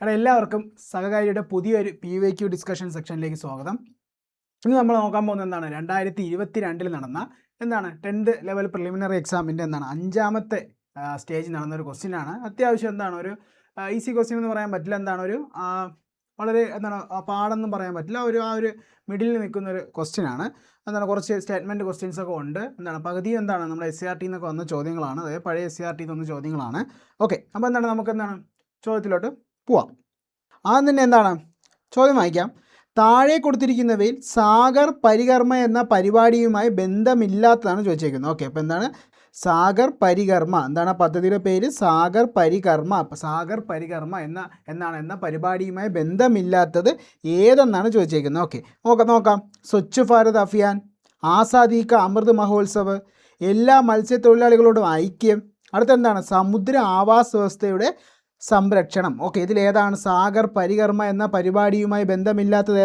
എടാ എല്ലാവർക്കും സഹകാരിയുടെ പുതിയൊരു PYQ ഡിസ്കഷൻ സെക്ഷനിലേക്ക് സ്വാഗതം. ഇന്ന് നമ്മൾ നോക്കാൻ പോകുന്നത് എന്താണ് 2022 നടന്ന 10th ലെവൽ പ്രിലിമിനറി എക്സാമിൻ്റെ അഞ്ചാമത്തെ സ്റ്റേജ് നടന്നൊരു ക്വസ്റ്റ്യനാണ്. അത്യാവശ്യം ഒരു ഈസി ക്വസ്റ്റ്യൻ എന്ന് പറയാൻ പറ്റില്ല, ഒരു വളരെ പാടെന്നും പറയാൻ പറ്റില്ല, ഒരു മിഡിലിൽ നിൽക്കുന്ന ഒരു ക്വസ്റ്റ്യനാണ്. കുറച്ച് സ്റ്റേറ്റ്മെൻറ്റ് ക്വസ്റ്റ്യൻസൊക്കെ ഉണ്ട്. പകുതി നമ്മുടെ SCRT എന്നൊക്കെ വന്ന ചോദ്യങ്ങളാണ്, അതായത് പഴയ SCRT വന്ന ചോദ്യങ്ങളാണ്. ഓക്കെ, അപ്പോൾ നമുക്ക് ചോദ്യത്തിലോട്ട് പോവാം. ആദ്യം തന്നെ ചോദ്യം വായിക്കാം. താഴെ കൊടുത്തിരിക്കുന്നവയിൽ സാഗർ പരികർമ്മ എന്ന പരിപാടിയുമായി ബന്ധമില്ലാത്തതാണ് ചോദിച്ചേക്കുന്നത്. ഓക്കെ, അപ്പോൾ സാഗർ പരികർമ്മ എന്താണ് പദ്ധതിയുടെ പേര്? സാഗർ പരികർമ്മ. അപ്പോൾ സാഗർ പരികർമ്മ എന്ന പരിപാടിയുമായി ബന്ധമില്ലാത്തത് ഏതെന്നാണ് ചോദിച്ചേക്കുന്നത്. ഓക്കെ, നോക്കാം. സ്വച്ഛ് ഭാരത് അഭിയാൻ, ആസാദി കാ അമൃത് മഹോത്സവ്, എല്ലാ മത്സ്യത്തൊഴിലാളികളോടും ഐക്യം, അടുത്ത സമുദ്ര ആവാസ് വ്യവസ്ഥയുടെ സംരക്ഷണം. ഓക്കെ, ഇതിലേതാണ് സാഗർ പരികർമ്മ എന്ന പരിപാടിയുമായി ബന്ധമില്ലാത്തത്?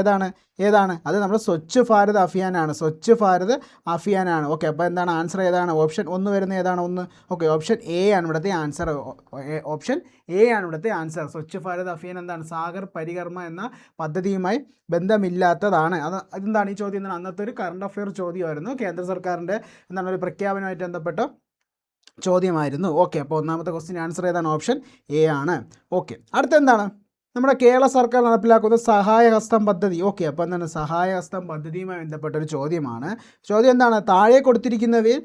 ഏതാണ് അത്? നമ്മുടെ സ്വച്ഛ് ഭാരത് അഭിയാനാണ്. സ്വച്ഛ് ഭാരത് അഭിയാനാണ്. ഓക്കെ, അപ്പോൾ ആൻസർ ഏതാണ്? ഓപ്ഷൻ 1 വരുന്ന ഏതാണ്? 1. ഓക്കെ, ഓപ്ഷൻ എ ആണ് ഇവിടുത്തെ ആൻസർ. ഓപ്ഷൻ എ ആണ് ഇവിടുത്തെ ആൻസർ. സ്വച്ഛ് ഭാരത് അഭിയാൻ സാഗർ പരികർമ്മ എന്ന പദ്ധതിയുമായി ബന്ധമില്ലാത്തതാണ്. അതെന്താണ് ഈ ചോദ്യം? അന്നത്തെ ഒരു കറണ്ട് അഫെയർ ചോദ്യമായിരുന്നു. കേന്ദ്ര സർക്കാരിൻ്റെ ഒരു പ്രഖ്യാപനമായിട്ട് ബന്ധപ്പെട്ട ചോദ്യമായിരുന്നു. ഓക്കെ, അപ്പോൾ ഒന്നാമത്തെ ക്വസ്റ്റ്യൻ ആൻസർ ഏതാണ്? ഓപ്ഷൻ എ ആണ്. ഓക്കെ, അടുത്ത നമ്മുടെ കേരള സർക്കാർ നടപ്പിലാക്കുന്ന സഹായഹസ്തം പദ്ധതി. ഓക്കെ, അപ്പോൾ സഹായഹസ്തം പദ്ധതിയുമായി ബന്ധപ്പെട്ട ഒരു ചോദ്യമാണ്. ചോദ്യം താഴെ കൊടുത്തിരിക്കുന്നവയിൽ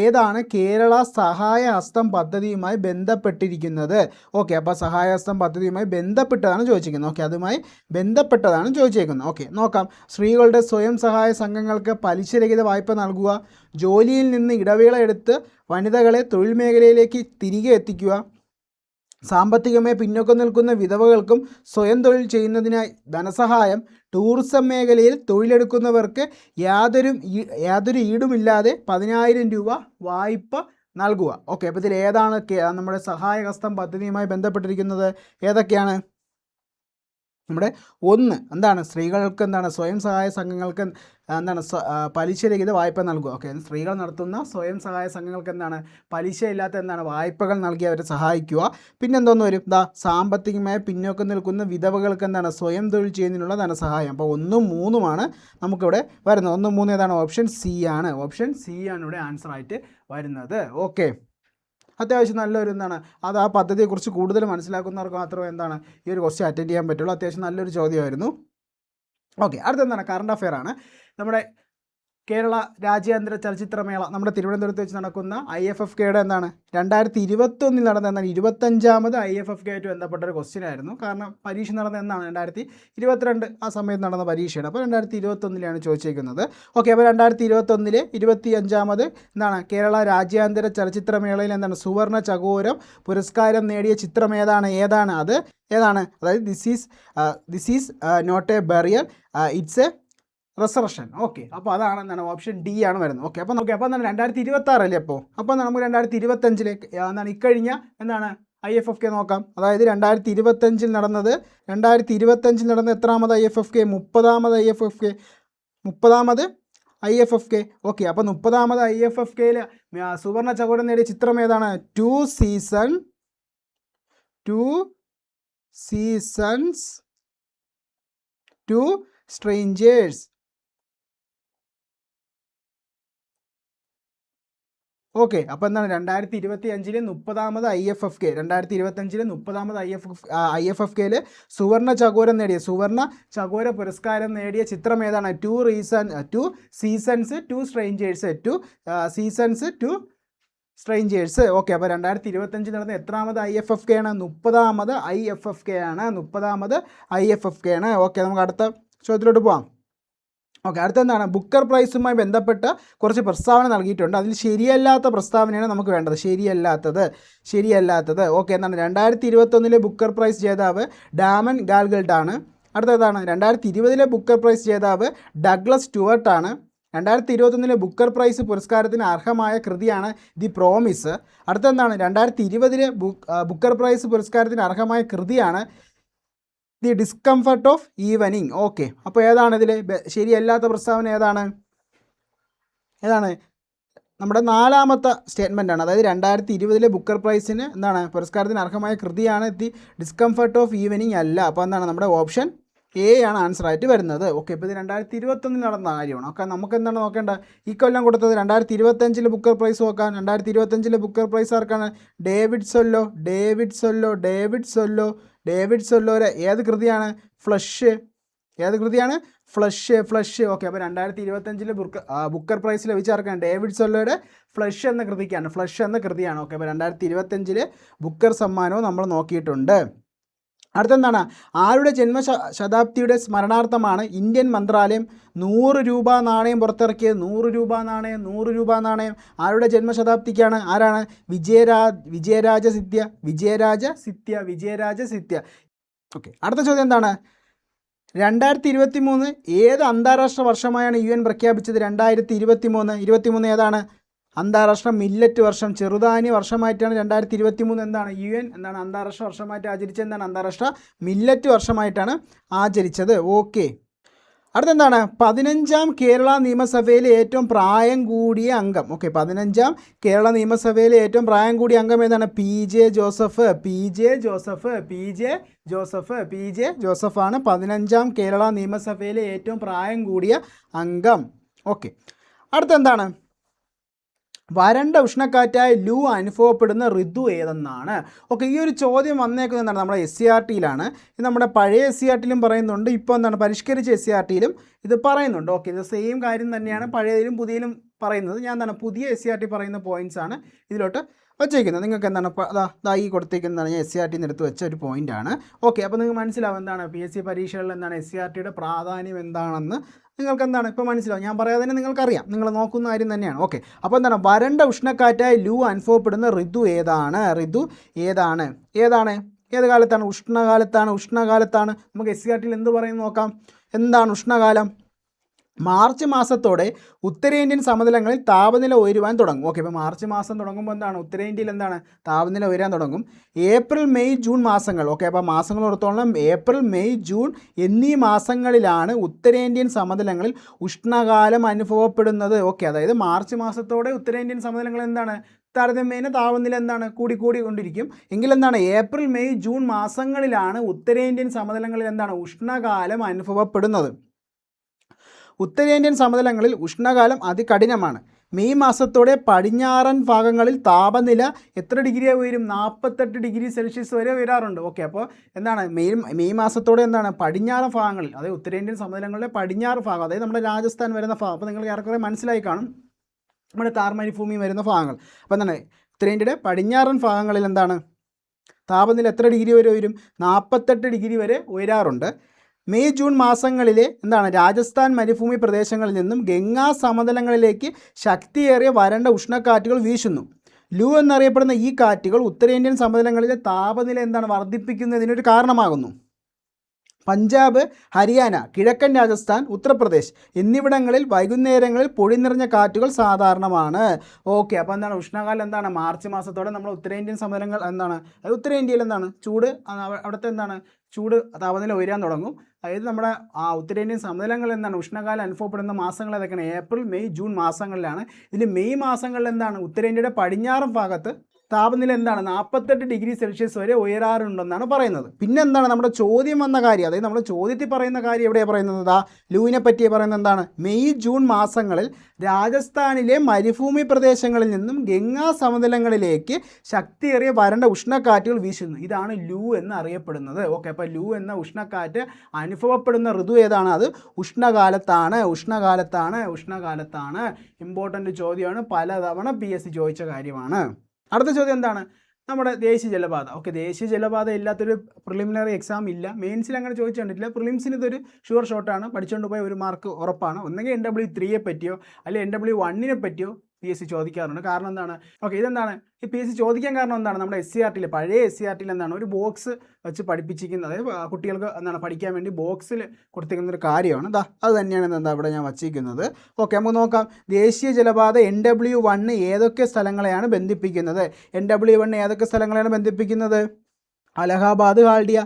ഏതാണ് കേരള സഹായഹസ്തം പദ്ധതിയുമായി ബന്ധപ്പെട്ടിരിക്കുന്നത്? ഓക്കെ, അപ്പോൾ സഹായഹസ്തം പദ്ധതിയുമായി ബന്ധപ്പെട്ടതാണ് ചോദിച്ചിരിക്കുന്നത്. ഓക്കെ, അതുമായി ബന്ധപ്പെട്ടതാണ് ചോദിച്ചേക്കുന്നത്. ഓക്കെ, നോക്കാം. സ്ത്രീകളുടെ സ്വയം സഹായ സംഘങ്ങൾക്ക് പലിശരഹിത വായ്പ നൽകുക, ജോലിയിൽ നിന്ന് ഇടവേള എടുത്ത് വനിതകളെ തൊഴിൽ മേഖലയിലേക്ക് തിരികെ എത്തിക്കുക, സാമ്പത്തികമായി പിന്നോക്കം നിൽക്കുന്ന വിധവകൾക്കും സ്വയം തൊഴിൽ ചെയ്യുന്നതിനായി ധനസഹായം, ടൂറിസം മേഖലയിൽ തൊഴിലെടുക്കുന്നവർക്ക് യാതൊരു ഈടുമില്ലാതെ 10,000 രൂപ വായ്പ നൽകുക. ഓക്കെ, അപ്പോൾ ഇതിൽ ഏതാണ് നമ്മുടെ സഹായഹസ്തം പദ്ധതിയുമായി ബന്ധപ്പെട്ടിരിക്കുന്നത്? ഏതൊക്കെയാണ്? നമ്മുടെ 1 സ്ത്രീകൾക്ക് സ്വയം സഹായ സംഘങ്ങൾക്ക് പലിശരഹിത വായ്പ നൽകുക. ഓക്കെ, സ്ത്രീകൾ നടത്തുന്ന സ്വയം സഹായ സംഘങ്ങൾക്ക് പലിശയില്ലാത്ത വായ്പകൾ നൽകി അവരെ സഹായിക്കുക. പിന്നെ എന്തോന്ന് വരും? സാമ്പത്തികമായി പിന്നോക്കം നിൽക്കുന്ന വിധവകൾക്ക് സ്വയം തൊഴിൽ ചെയ്യുന്നതിനുള്ള ധനസഹായം. അപ്പോൾ 1ഉം 3ഉമാണ് നമുക്കിവിടെ വരുന്നത്. 1ഉം 3 ഏതാണ്? ഓപ്ഷൻ സി ആണ്. ഓപ്ഷൻ സി ആണ് ഇവിടെ ആൻസർ ആയിട്ട് വരുന്നത്. ഓക്കെ, അത്യാവശ്യം നല്ലൊരു അത് ആ പദ്ധതിയെക്കുറിച്ച് കൂടുതൽ മനസ്സിലാക്കുന്നവർക്ക് മാത്രമേ ഈ ഒരു ക്വസ്റ്റ്യൻ അറ്റൻഡ് ചെയ്യാൻ പറ്റുള്ളൂ. അത്യാവശ്യം നല്ലൊരു ചോദ്യമായിരുന്നു. ഓക്കെ, അടുത്ത കറണ്ട് അഫെയർ ആണ്. നമ്മുടെ കേരള രാജ്യാന്തര ചലച്ചിത്രമേള നമ്മുടെ തിരുവനന്തപുരത്ത് വെച്ച് നടക്കുന്ന IFFKയുടെ 2021 നടന്ന 25ാമത് IFFK ആയിട്ട് ബന്ധപ്പെട്ട ഒരു ക്വസ്റ്റ്യൻ ആയിരുന്നു. കാരണം പരീക്ഷ നടന്ന 2022 ആ സമയത്ത് നടന്ന പരീക്ഷയാണ്. അപ്പോൾ 2021 ചോദിച്ചേക്കുന്നത്. ഓക്കെ, അപ്പോൾ 2021 25ാമത് കേരള രാജ്യാന്തര ചലച്ചിത്രമേളയിൽ സുവർണ്ണ ചകോരം പുരസ്കാരം നേടിയ ചിത്രം ഏതാണ്? അതായത് this is not a burial, it's a resurrection. Okay, അപ്പോൾ അതാണ് ഓപ്ഷൻ ഡി ആണ് വരുന്നത്. ഓക്കെ, അപ്പോൾ 2026 അല്ലേ? അപ്പോൾ നമുക്ക് 2025 ഇക്കഴിഞ്ഞ IFFK നോക്കാം. അതായത് 2025 നടന്നത് 2025 നടന്ന എത്രാമത് IFFK? 30ാമത് IFFK. ഓക്കെ, അപ്പോൾ 30ാമത് IFFKയിൽ സുവർണ്ണ ചകോരം നേടിയ ചിത്രം ഏതാണ്? Two seasons two strangers. Okay, അപ്പോൾ 2025 30ാമത് IFFK 2025 30ാമത് IFFKയിൽ സുവർണ്ണ ചകോരം പുരസ്കാരം നേടിയ ചിത്രം ഏതാണ്? Two seasons two strangers. Okay, അപ്പോൾ 2025 നടന്ന എത്രാമത് IFFK ആണ്? 30ാമത് IFFK ആണ്. 30ാമത് IFFK ആണ്. ഓക്കെ, നമുക്ക് അടുത്ത ചോദ്യത്തിലോട്ട് പോകാം. ഓക്കെ, അടുത്ത ബുക്കർ പ്രൈസുമായി ബന്ധപ്പെട്ട് കുറച്ച് പ്രസ്താവന നൽകിയിട്ടുണ്ട്. അതിൽ ശരിയല്ലാത്ത പ്രസ്താവനയാണ് നമുക്ക് വേണ്ടത്. ശരിയല്ലാത്തത്. ഓക്കെ, 2021 ബുക്കർ പ്രൈസ് ജേതാവ് ഡാമൻ ഗാൽഗൾട്ട് ആണ്. അടുത്തതാണ് 2020 ബുക്കർ പ്രൈസ് ജേതാവ് ഡഗ്ലസ് സ്റ്റുവർട്ട് ആണ്. 2021 ബുക്കർ പ്രൈസ് പുരസ്കാരത്തിന് അർഹമായ കൃതിയാണ് ദി പ്രോമിസ്. അടുത്ത 2020 ബുക്കർ പ്രൈസ് പുരസ്കാരത്തിന് അർഹമായ കൃതിയാണ് the discomfort of evening. Okay, അപ്പോൾ ഏതാണ് ഇതിൽ ശരിയല്ലാത്ത പ്രസ്താവന? ഏതാണ്? നമ്മുടെ 4ാമത്തെ സ്റ്റേറ്റ്മെൻറ്റാണ്. അതായത് 2020 ബുക്കർ പ്രൈസിന് എന്താണ് പുരസ്കാരത്തിന് അർഹമായ കൃതിയാണ് ദി ഡിസ്കംഫർട്ട് ഓഫ് ഈവനിങ് അല്ല. അപ്പോൾ എന്താണ് നമ്മുടെ ഓപ്ഷൻ എ ആണ് ആൻസർ ആയിട്ട് വരുന്നത്. ഓക്കെ, ഇപ്പോൾ ഇത് 2021 നടന്ന കാര്യമാണ്. ഓക്കെ, നമുക്ക് എന്താണ് നോക്കേണ്ടത്? ഈ കൊല്ലം കൊടുത്തത് 2025 ബുക്കർ പ്രൈസ് നോക്കാൻ. 2025 ബുക്കർ പ്രൈസ് ആർക്കാണ്? ഡേവിഡ് സൊല്ലോയുടെ ഏത് കൃതിയാണ്? ഫ്ലഷ്. ഏത് കൃതിയാണ്? ഫ്ലഷ്. ഓക്കെ, അപ്പോൾ 2025 ബുക്കർ പ്രൈസ് ലഭിച്ചാർക്കാണ്? ഡേവിഡ് സൊല്ലോയുടെ ഫ്ലഷ് എന്ന കൃതിയാണ്. ഓക്കെ, അപ്പോൾ 2025 ബുക്കർ സമ്മാനവും നമ്മൾ നോക്കിയിട്ടുണ്ട്. അടുത്തെന്താണ്? ആരുടെ ജന്മശതാബ്ദിയുടെ സ്മരണാർത്ഥമാണ് ഇന്ത്യൻ മന്ത്രാലയം 100 രൂപ നാണയം പുറത്തിറക്കിയത്? 100 രൂപ നാണയം ആരുടെ ജന്മശതാബ്ദിക്കാണ്? ആരാണ്? വിജയരാജ സിത്യ. ഓക്കെ, അടുത്ത ചോദ്യം എന്താണ്? 2023 ഏത് അന്താരാഷ്ട്ര വർഷമായാണ് UN പ്രഖ്യാപിച്ചത്? 2023 ഏതാണ്? അന്താരാഷ്ട്ര മില്ലറ്റ് വർഷം, ചെറുധാന്യ വർഷമായിട്ടാണ് 2023 എന്താണ് UN എന്താണ് അന്താരാഷ്ട്ര വർഷമായിട്ട് ആചരിച്ചത്? എന്താണ്? അന്താരാഷ്ട്ര മില്ലറ്റ് വർഷമായിട്ടാണ് ആചരിച്ചത്. ഓക്കെ, അടുത്തെന്താണ്? 15ാം കേരള നിയമസഭയിലെ ഏറ്റവും പ്രായം കൂടിയ അംഗം. ഓക്കെ, 15ാം കേരള നിയമസഭയിലെ ഏറ്റവും പ്രായം കൂടിയ അംഗം ഏതാണ്? PJ ജോസഫാണ് 15ാം കേരള നിയമസഭയിലെ ഏറ്റവും പ്രായം കൂടിയ അംഗം. ഓക്കെ, അടുത്തെന്താണ്? വരണ്ട ഉഷ്ണക്കാറ്റായ ലൂ അനുഭവപ്പെടുന്ന ഋതു ഏതെന്നാണ്. ഓക്കെ, ഈ ഒരു ചോദ്യം വന്നേക്കുന്നതാണ് നമ്മുടെ SCRTയിലാണ്. ഇത് നമ്മുടെ പഴയ SCRTയിലും പറയുന്നുണ്ട്, ഇപ്പോൾ എന്താണ് പരിഷ്കരിച്ച SCRTയിലും ഇത് പറയുന്നുണ്ട്. ഓക്കെ, ഇത് സെയിം കാര്യം തന്നെയാണ് പഴയതിലും പുതിയതിലും പറയുന്നത്. ഞാൻ എന്താണ് പുതിയ SCRT പറയുന്ന പോയിൻറ്റ്സ് ആണ് ഇതിലോട്ട് വച്ചേക്കുന്നത്. നിങ്ങൾക്ക് എന്താണ് ഈ കൊടുത്തേക്കുന്നതാണ് ഞാൻ SCRTയിൽ നിന്ന് എടുത്ത് വെച്ച ഒരു പോയിൻ്റാണ്. ഓക്കെ, അപ്പോൾ നിങ്ങൾക്ക് മനസ്സിലാവും എന്താണ് PSC പരീക്ഷകളിൽ എന്താണ് SCRTയുടെ പ്രാധാന്യം എന്താണെന്ന് നിങ്ങൾക്ക് എന്താണ് ഇപ്പോൾ മനസ്സിലാവും. ഞാൻ പറയാതെ തന്നെ നിങ്ങൾക്കറിയാം, നിങ്ങൾ നോക്കുന്ന കാര്യം തന്നെയാണ്. ഓക്കെ, അപ്പോൾ എന്താണ് വരണ്ട ഉഷ്ണക്കാറ്റായി ലൂ അനുഭവപ്പെടുന്ന ഋതു ഏതാണ്? ഏത് കാലത്താണ്? ഉഷ്ണകാലത്താണ്. നമുക്ക് SCRTയിൽ എന്ത് പറയുന്നു നോക്കാം. എന്താണ് ഉഷ്ണകാലം? മാർച്ച് മാസത്തോടെ ഉത്തരേന്ത്യൻ സമതലങ്ങളിൽ താപനില ഉയരുവാൻ തുടങ്ങും. ഓക്കെ, ഇപ്പോൾ മാർച്ച് മാസം തുടങ്ങുമ്പോൾ എന്താണ് ഉത്തരേന്ത്യയിൽ എന്താണ് താപനില ഉയരാൻ തുടങ്ങും. ഏപ്രിൽ മെയ് ജൂൺ മാസങ്ങൾ. ഓക്കെ, അപ്പോൾ മാസങ്ങൾ ഓർത്തോളം ഏപ്രിൽ മെയ് ജൂൺ എന്നീ മാസങ്ങളിലാണ് ഉത്തരേന്ത്യൻ സമതലങ്ങളിൽ ഉഷ്ണകാലം അനുഭവപ്പെടുന്നത്. ഓക്കെ, അതായത് മാർച്ച് മാസത്തോടെ ഉത്തരേന്ത്യൻ സമതലങ്ങളിൽ എന്താണ് താരതമ്യേന താപനില എന്താണ് കൊണ്ടിരിക്കും. എങ്കിലെന്താണ് ഏപ്രിൽ മെയ് ജൂൺ മാസങ്ങളിലാണ് ഉത്തരേന്ത്യൻ സമതലങ്ങളിൽ എന്താണ് ഉഷ്ണകാലം അനുഭവപ്പെടുന്നത്. ഉത്തരേന്ത്യൻ സമതലങ്ങളിൽ ഉഷ്ണകാലം അതികഠിനമാണ്. മെയ് മാസത്തോടെ പടിഞ്ഞാറൻ ഭാഗങ്ങളിൽ താപനില എത്ര ഡിഗ്രി ഉയരും? 48 ഡിഗ്രി സെൽഷ്യസ് വരെ ഉയരാറുണ്ട്. ഓക്കെ, അപ്പോൾ എന്താണ് മെയ് മാസത്തോടെ എന്താണ് പടിഞ്ഞാറൻ ഭാഗങ്ങളിൽ, അതായത് ഉത്തരേന്ത്യൻ സമതലങ്ങളുടെ പടിഞ്ഞാറ് ഭാഗം, അതായത് നമ്മുടെ രാജസ്ഥാൻ വരുന്ന ഭാഗം, അപ്പോൾ നിങ്ങൾ ഏറെക്കുറെ മനസ്സിലായി കാണും നമ്മുടെ താർ മരുഭൂമി വരുന്ന ഭാഗങ്ങൾ. അപ്പോൾ എന്താണ് ഉത്തരേന്ത്യയുടെ പടിഞ്ഞാറൻ ഭാഗങ്ങളിൽ എന്താണ് താപനില എത്ര ഡിഗ്രി വരെ ഉയരും? 48 ഡിഗ്രി വരെ ഉയരാറുണ്ട്. മെയ് ജൂൺ മാസങ്ങളിലെ എന്താണ് രാജസ്ഥാൻ മരുഭൂമി പ്രദേശങ്ങളിൽ നിന്നും ഗംഗാ സമതലങ്ങളിലേക്ക് ശക്തിയേറിയ വരണ്ട ഉഷ്ണക്കാറ്റുകൾ വീശുന്നു. ലൂ എന്നറിയപ്പെടുന്ന ഈ കാറ്റുകൾ ഉത്തരേന്ത്യൻ സമതലങ്ങളിലെ താപനില എന്താണ് വർദ്ധിപ്പിക്കുന്നതിനൊരു കാരണമാകുന്നു. പഞ്ചാബ്, ഹരിയാന, കിഴക്കൻ രാജസ്ഥാൻ, ഉത്തർപ്രദേശ് എന്നിവിടങ്ങളിൽ വൈകുന്നേരങ്ങളിൽ പൊടി നിറഞ്ഞ കാറ്റുകൾ സാധാരണമാണ്. ഓക്കെ, അപ്പോൾ എന്താണ് ഉഷ്ണകാലം എന്താണ് മാർച്ച് മാസത്തോടെ നമ്മൾ ഉത്തരേന്ത്യൻ സമതലങ്ങൾ എന്താണ് ഉത്തരേന്ത്യയിൽ എന്താണ് ചൂട്, അവിടുത്തെ എന്താണ് ചൂട് താപനില ഉയരാൻ തുടങ്ങും. അതായത് നമ്മുടെ ഉത്തരേന്ത്യൻ സമതലങ്ങളിൽ എന്താണ് ഉഷ്ണകാലം അനുഭവപ്പെടുന്ന മാസങ്ങൾ ഏതൊക്കെയാണ്? ഏപ്രിൽ മെയ് ജൂൺ മാസങ്ങളിലാണ്. ഇതിൽ മെയ് മാസങ്ങളിൽ എന്താണ് ഉത്തരേന്ത്യയുടെ പടിഞ്ഞാറൻ ഭാഗത്ത് താപനില എന്താണ് 48 ഡിഗ്രി സെൽഷ്യസ് വരെ ഉയരാറുണ്ടെന്നാണ് പറയുന്നത്. പിന്നെ എന്താണ് നമ്മുടെ ചോദ്യം വന്ന കാര്യം, അതായത് നമ്മുടെ ചോദ്യത്തിൽ പറയുന്ന കാര്യം എവിടെയാണ് പറയുന്നത്? ലൂവിനെ പറ്റി പറയുന്നത് എന്താണ്? മെയ് ജൂൺ മാസങ്ങളിൽ രാജസ്ഥാനിലെ മരുഭൂമി പ്രദേശങ്ങളിൽ നിന്നും ഗംഗാ സമതലങ്ങളിലേക്ക് ശക്തിയേറിയ വരണ്ട ഉഷ്ണക്കാറ്റുകൾ വീശുന്നു. ഇതാണ് ലൂ എന്ന് അറിയപ്പെടുന്നത്. ഓക്കെ, അപ്പോൾ ലൂ എന്ന ഉഷ്ണക്കാറ്റ് അനുഭവപ്പെടുന്ന ഋതു ഏതാണ്? അത് ഉഷ്ണകാലത്താണ്. ഇമ്പോർട്ടൻ്റ് ചോദ്യമാണ്, പലതവണ PSC ചോദിച്ച കാര്യമാണ്. അടുത്ത ചോദ്യം എന്താണ്? നമ്മുടെ ദേശീയ ജലപാത. ഓക്കെ, ദേശീയ ജലപാത ഇല്ലാത്തൊരു പ്രിലിമിനറി എക്സാം ഇല്ല. മെയിൻസിൽ അങ്ങനെ ചോദിച്ചു കണ്ടിട്ടില്ല. പ്രിലിംസിന് ഇതൊരു ഷുവർ ഷോട്ടാണ്. പഠിച്ചുകൊണ്ട് പോയ ഒരു മാർക്ക് ഉറപ്പാണ്. ഒന്നെങ്കിൽ NW3 പറ്റിയോ അല്ലെങ്കിൽ NW1 പറ്റിയോ PSC ചോദിക്കാറുണ്ട്. കാരണം എന്താണ്? ഓക്കെ, ഇതെന്താണ് ഈ PSC ചോദിക്കാൻ കാരണം എന്താണ്? നമ്മുടെ SCRTയിൽ പഴയ SCRTയിൽ എന്താണ് ഒരു ബോക്സ് വെച്ച് പഠിപ്പിച്ചിരിക്കുന്നത്, അതായത് കുട്ടികൾക്ക് എന്താണ് പഠിക്കാൻ വേണ്ടി ബോക്സിൽ കൊടുത്തിരിക്കുന്ന ഒരു കാര്യമാണ്. അത് തന്നെയാണ് എന്താ ഇവിടെ ഞാൻ വച്ചിരിക്കുന്നത്. ഓക്കെ, നമുക്ക് നോക്കാം. ദേശീയ ജലപാത NW1 ഏതൊക്കെ സ്ഥലങ്ങളെയാണ് ബന്ധിപ്പിക്കുന്നത്? NW1 ഏതൊക്കെ സ്ഥലങ്ങളെയാണ് ബന്ധിപ്പിക്കുന്നത്? അലഹാബാദ്, ഹാൽഡിയ.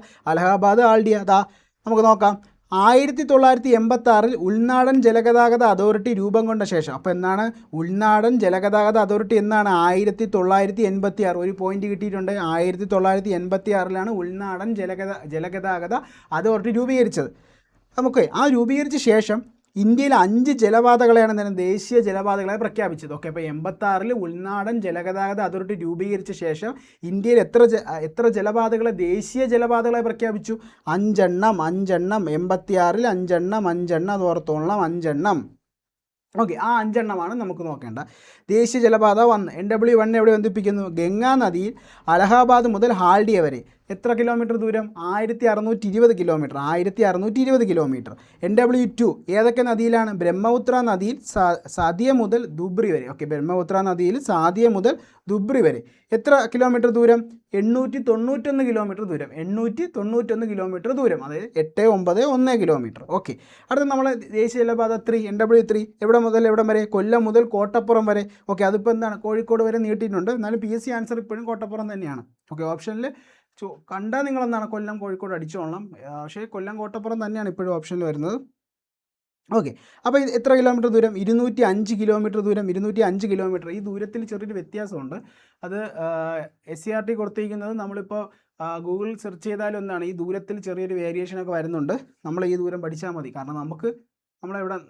നമുക്ക് നോക്കാം. 1986 ഉൾനാടൻ ജലഗതാഗത അതോറിറ്റി രൂപം കൊണ്ട ശേഷം, അപ്പോൾ എന്നാണ് ഉൾനാടൻ ജലഗതാഗത അതോറിറ്റി എന്നാണ് 1986, ഒരു പോയിന്റ് കിട്ടിയിട്ടുണ്ട്. 1986 ഉൾനാടൻ ജലഗതാഗത അതോറിറ്റി രൂപീകരിച്ചത്. നമുക്ക് ആ രൂപീകരിച്ച ശേഷം ഇന്ത്യയിൽ 5 ജലപാതകളെയാണ് എന്താണ് ദേശീയ ജലപാതകളെ പ്രഖ്യാപിച്ചത്. ഓക്കെ, അപ്പോൾ 86 ഉൾനാടൻ ജലഗതാഗത അതോറിറ്റി രൂപീകരിച്ച ശേഷം ഇന്ത്യയിൽ എത്ര ജലപാതകളെ ദേശീയ ജലപാതകളെ പ്രഖ്യാപിച്ചു? 5 എണ്ണം. 86 5 എണ്ണം അത് ഓർത്തോളാം, 5 എണ്ണം. ഓക്കെ, ആ 5 എണ്ണമാണ് നമുക്ക് നോക്കേണ്ട. ദേശീയ ജലപാത 1 NW1 എവിടെ ബന്ധിപ്പിക്കുന്നു? ഗംഗാ നദിയിൽ അലഹാബാദ് മുതൽ ഹാൽഡിയ വരെ. എത്ര കിലോമീറ്റർ ദൂരം? 1620 കിലോമീറ്റർ. 1620 കിലോമീറ്റർ. NW2 ഏതൊക്കെ നദിയിലാണ്? ബ്രഹ്മപുത്ര നദിയിൽ സാദിയ മുതൽ ധുബ്രി വരെ. ഓക്കെ, ബ്രഹ്മപുത്ര നദിയിൽ സാദിയ മുതൽ ധുബ്രി വരെ. എത്ര കിലോമീറ്റർ ദൂരം? 891 കിലോമീറ്റർ ദൂരം. 891 കിലോമീറ്റർ ദൂരം, അതായത് 891 കിലോമീറ്റർ. ഓക്കെ, അടുത്ത നമ്മൾ ദേശീയ ജലപാത 3 NW3 എവിടെ മുതൽ എവിടം വരെ? കൊല്ലം മുതൽ കോട്ടപ്പുറം വരെ. ഓക്കെ, അതിപ്പോൾ എന്താണ് കോഴിക്കോട് വരെ നീട്ടിയിട്ടുണ്ട്. എന്നാലും PSC ആൻസർ ഇപ്പോഴും കോട്ടപ്പുറം തന്നെയാണ്. ഓക്കെ, ഓപ്ഷനിൽ കണ്ടാൽ നിങ്ങളെന്താണ് കൊല്ലം കോഴിക്കോട് അടിച്ചോളണം, പക്ഷേ കൊല്ലം കോട്ടപ്പുറം തന്നെയാണ് ഇപ്പോഴും ഓപ്ഷനിൽ വരുന്നത്. ഓക്കെ, അപ്പോൾ എത്ര കിലോമീറ്റർ ദൂരം? 205 കിലോമീറ്റർ ദൂരം. 205 കിലോമീറ്റർ. ഈ ദൂരത്തിൽ ചെറിയൊരു വ്യത്യാസമുണ്ട്. അത് SCERT കൊടുത്തിരിക്കുന്നത് നമ്മളിപ്പോൾ ഗൂഗിൾ സെർച്ച് ചെയ്താലും എന്താണ് ഈ ദൂരത്തിൽ ചെറിയൊരു വേരിയേഷനൊക്കെ വരുന്നുണ്ട്. നമ്മൾ ഈ ദൂരം പഠിച്ചാൽ മതി. കാരണം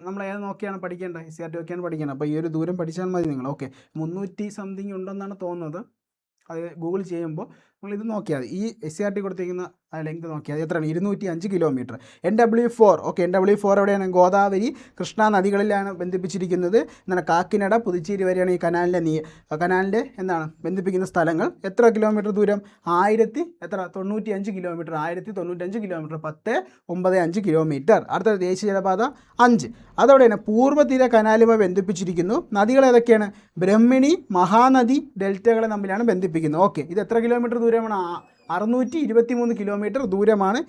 നമ്മൾ ഏത് നോക്കിയാണ് പഠിക്കേണ്ടത്? SCERT നോക്കിയാണ് പഠിക്കേണ്ടത്. അപ്പോൾ ഈ ഒരു ദൂരം പഠിച്ചാൽ മതി നിങ്ങൾ. ഓക്കെ, 300 സംതിങ് ഉണ്ടെന്നാണ് തോന്നുന്നത്. അത് ഗൂഗിൾ ചെയ്യുമ്പോൾ നമ്മളിത് നോക്കിയാൽ ഈ SCERT കൊടുത്തിരിക്കുന്ന ലെങ്ത് നോക്കിയാൽ എത്രയാണ്? 205 കിലോമീറ്റർ. NW4. ഓക്കെ, NW4 എവിടെയാണ്? ഗോദാവരി കൃഷ്ണ നദികളിലാണ് ബന്ധിപ്പിച്ചിരിക്കുന്നത്. എന്താണ് കാക്കിനട പുതുച്ചേരി വരെയാണ് ഈ കനാലിൻ്റെ എന്താണ് ബന്ധിപ്പിക്കുന്ന സ്ഥലങ്ങൾ. എത്ര കിലോമീറ്റർ ദൂരം? 95 കിലോമീറ്റർ. 1095 കിലോമീറ്റർ. 1095 കിലോമീറ്റർ. അടുത്ത ദേശീയ ജലപാത 5 അതോടെയാണ് പൂർവ്വതീര കനാലുമായി ബന്ധിപ്പിച്ചിരിക്കുന്നു. നദികൾ ഏതൊക്കെയാണ്? ബ്രഹ്മിണി, മഹാനദി, ഡെൽറ്റകളെ തമ്മിലാണ് ബന്ധിപ്പിക്കുന്നത്. ഓക്കെ, ഇത് എത്ര കിലോമീറ്റർ ദൂരമാണ്? 623 കിലോമീറ്റർ ദൂരമാണ്